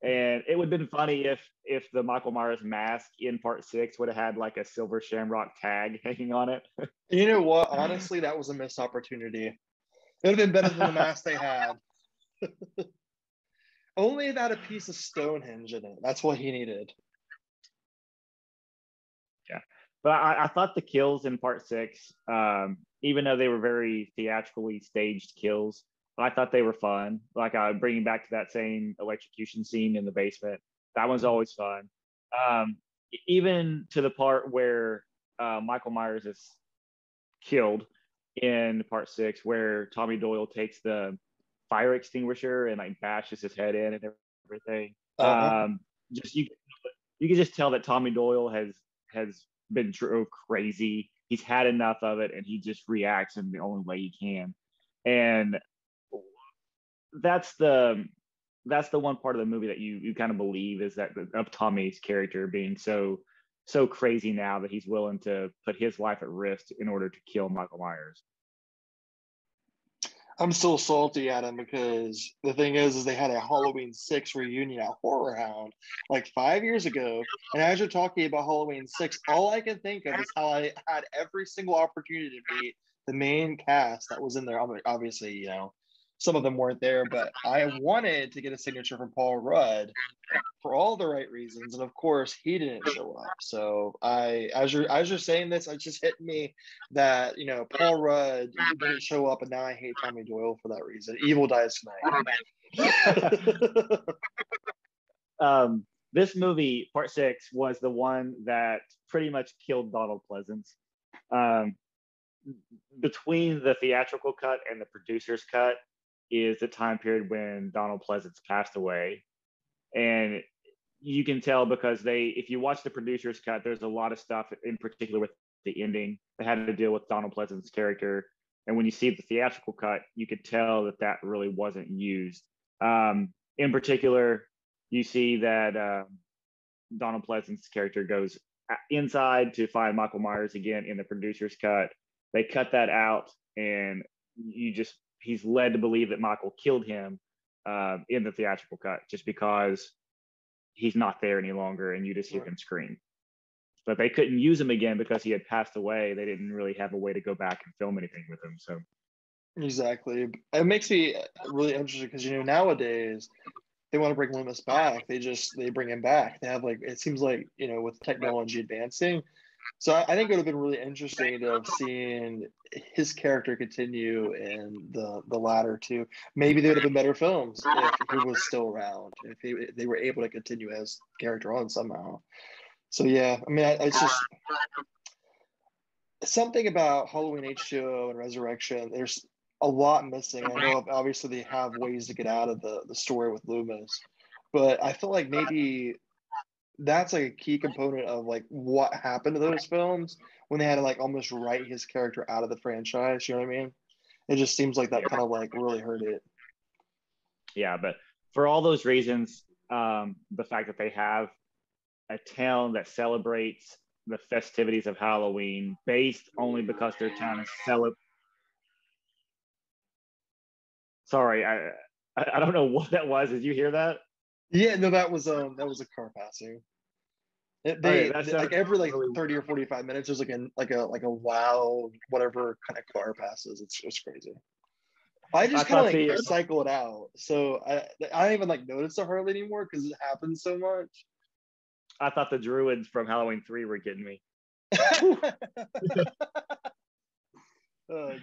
And it would have been funny if the Michael Myers mask in part 6 would have had like a silver shamrock tag hanging on it. You know what? Honestly, that was a missed opportunity. It would have been better than the mask they had. Only it had a piece of Stonehenge in it. That's what he needed. Yeah. But I thought the kills in part 6, even though they were very theatrically staged kills, I thought they were fun. Like bringing back to that same electrocution scene in the basement. That one's always fun. Even to the part where Michael Myers is killed in part 6, where Tommy Doyle takes the fire extinguisher and like bashes his head in and everything. Just you can just tell that Tommy Doyle has been drove crazy. He's had enough of it, and he just reacts in the only way he can. And that's the one part of the movie that you kind of believe is that of Tommy's character being so crazy now that he's willing to put his life at risk in order to kill Michael Myers. I'm still salty at him because the thing is they had a Halloween 6 reunion at Horror Hound like 5 years ago. And as you're talking about Halloween 6, all I can think of is how I had every single opportunity to meet the main cast that was in there. Obviously, you know, some of them weren't there, but I wanted to get a signature from Paul Rudd for all the right reasons, and of course he didn't show up. So as you're saying this, it's just hit me that, you know, Paul Rudd didn't show up, and now I hate Tommy Doyle for that reason. Evil dies tonight. This movie, part 6, was the one that pretty much killed Donald Pleasence. Between the theatrical cut and the producer's cut is the time period when Donald Pleasence passed away. And you can tell because if you watch the producer's cut, there's a lot of stuff in particular with the ending that had to deal with Donald Pleasence's character. And when you see the theatrical cut, you could tell that really wasn't used. In particular, you see that Donald Pleasence's character goes inside to find Michael Myers again in the producer's cut. They cut that out, and he's led to believe that Michael killed him in the theatrical cut just because he's not there any longer, and you just hear him scream. But they couldn't use him again because he had passed away. They didn't really have a way to go back and film anything with him. So exactly. It makes me really interested because, you know, nowadays they want to bring Loomis back. They bring him back. They have, like, it seems like, you know, with technology advancing, So I think it would have been really interesting to have seen his character continue in the latter two. Maybe they would have been better films if he was still around, if they were able to continue his character on somehow. So yeah, I mean, it's just something about Halloween H2O and Resurrection. There's a lot missing. I know obviously they have ways to get out of the story with Loomis, but I feel like maybe that's like a key component of like what happened to those films when they had to like almost write his character out of the franchise. You know what I mean? It just seems like that kind of like really hurt it. Yeah, but for all those reasons, the fact that they have a town that celebrates the festivities of Halloween based only because their town is Sorry, I don't know what that was. Did you hear that? Yeah, no, that was a car passing. Like every like 30 or 45 minutes, there's like a wow whatever kind of car passes. It's crazy. I just kind of like cycle it out, so I don't even like notice the Harley anymore because it happens so much. I thought the druids from Halloween 3 were getting me. Oh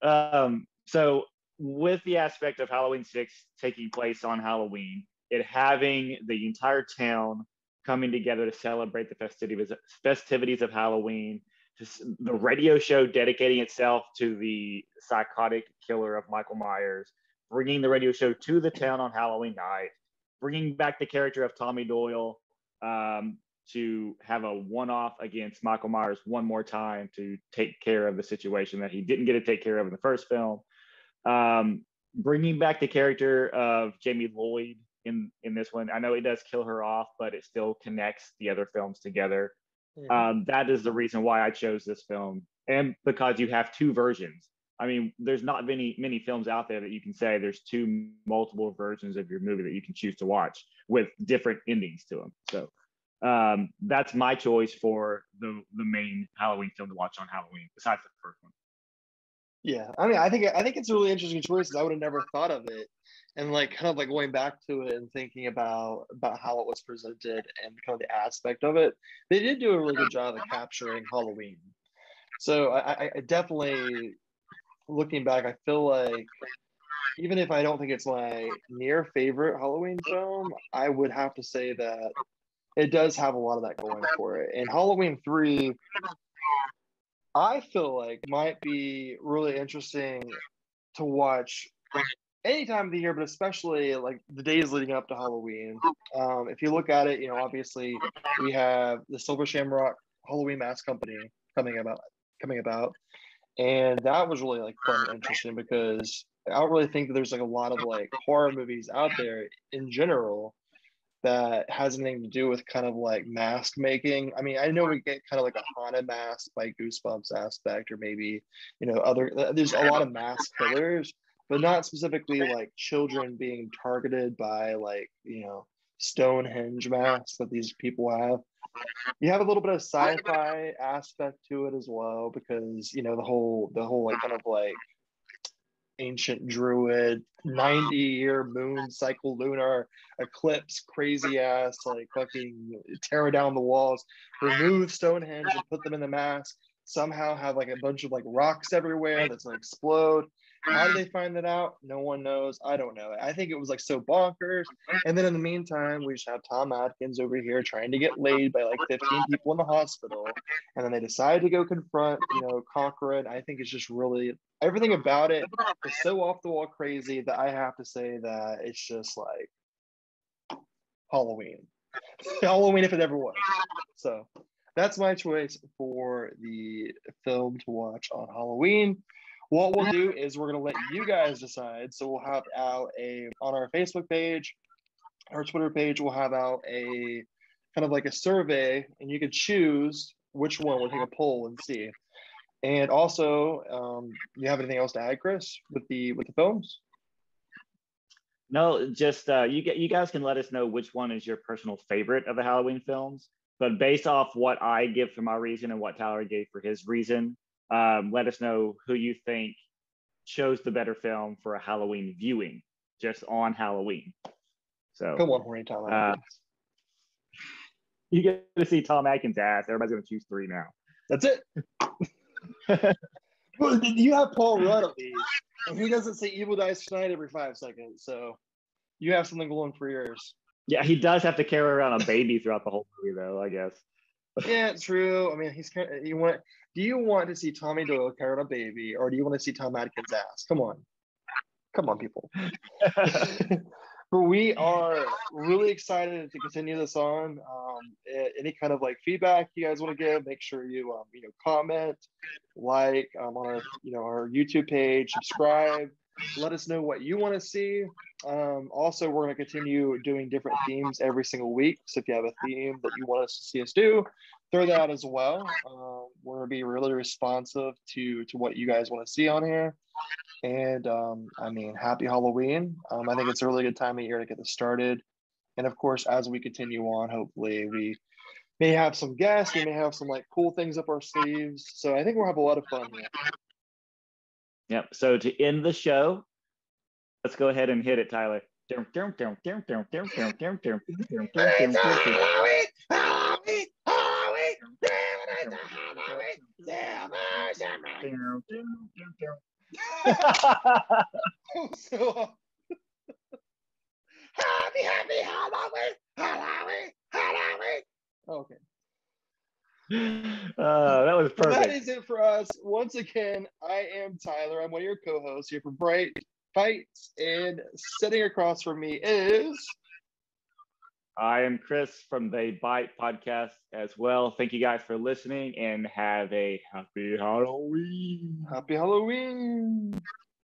god. So with the aspect of Halloween 6 taking place on Halloween, it having the entire town coming together to celebrate the festivities of Halloween, the radio show dedicating itself to the psychotic killer of Michael Myers, bringing the radio show to the town on Halloween night, bringing back the character of Tommy Doyle to have a one-off against Michael Myers one more time to take care of the situation that he didn't get to take care of in the first film. Bringing back the character of Jamie Lloyd in this one. I know it does kill her off, but it still connects the other films together. That is the reason why I chose this film, and because you have two versions. I mean, there's not many films out there that you can say there's two multiple versions of your movie that you can choose to watch with different endings to them. So that's my choice for the main Halloween film to watch on Halloween, besides the first one. Yeah, I mean, I think it's a really interesting choice. I would have never thought of it, and like kind of like going back to it and thinking about how it was presented and kind of the aspect of it. They did do a really good job of capturing Halloween. So I definitely, looking back, I feel like even if I don't think it's my near favorite Halloween film, I would have to say that it does have a lot of that going for it. And Halloween 3, I feel like might be really interesting to watch any time of the year, but especially like the days leading up to Halloween. If you look at it, you know, obviously we have the Silver Shamrock Halloween Mask Company coming about, and that was really like fun and interesting because I don't really think that there's like a lot of like horror movies out there in general that has anything to do with kind of like mask making. I mean, I know we get kind of like a haunted mask by Goosebumps aspect, or maybe, you know, there's a lot of mask killers, but not specifically like children being targeted by like, you know, Stonehenge masks that these people have. You have a little bit of sci-fi aspect to it as well, because, you know, the whole like kind of like ancient druid 90-year moon cycle lunar eclipse crazy ass like fucking tear down the walls, remove Stonehenge and put them in the mask, somehow have like a bunch of like rocks everywhere that's gonna explode. How do they find that out? No one knows. I don't know. I think it was like so bonkers. And then in the meantime, we just have Tom Atkins over here trying to get laid by like 15 people in the hospital. And then they decide to go confront, you know, conquer it. I think it's just really, everything about it is so off the wall crazy that I have to say that it's just like Halloween. Halloween if it ever was. So that's my choice for the film to watch on Halloween. What we'll do is we're going to let you guys decide. So we'll have out on our Facebook page, our Twitter page, we'll have out a kind of like a survey, and you can choose which one. We'll take a poll and see. And also, you have anything else to add, Chris, with the films? No, just you guys can let us know which one is your personal favorite of the Halloween films. But based off what I give for my reason and what Tyler gave for his reason, let us know who you think chose the better film for a Halloween viewing, just on Halloween. So come on, horny Tyler. You get to see Tom Atkins' ass. Everybody's gonna choose 3 now. That's it. Well, you have Paul Rudd at least, and he doesn't say "Evil Dies Tonight" every 5 seconds. So you have something going for yours. Yeah, he does have to carry around a baby throughout the whole movie, though. I guess. Yeah, true. I mean, he's kind of, do you want to see Tommy Doyle carry a baby, or do you want to see Tom Atkins' ass? Come on, people. But we are really excited to continue this on. Any kind of like feedback you guys want to give, make sure you comment, like on our our YouTube page, subscribe. Let us know what you want to see. Also, we're going to continue doing different themes every single week. So if you have a theme that you want us to see us do, throw that out as well. We're going to be really responsive to what you guys want to see on here. And I mean, happy Halloween. I think it's a really good time of year to get this started. And of course, as we continue on, hopefully we may have some guests. We may have some like cool things up our sleeves. So I think we'll have a lot of fun here. Yep. So to end the show, let's go ahead and hit it, Tyler. So, happy Halloween. Okay. That was perfect. That is it for us. Once again, I am Tyler. I'm one of your co-hosts here from Fright Fights, and sitting across from me is... I am Chris from the Bite podcast as well. Thank you guys for listening, and have a happy Halloween. Happy Halloween.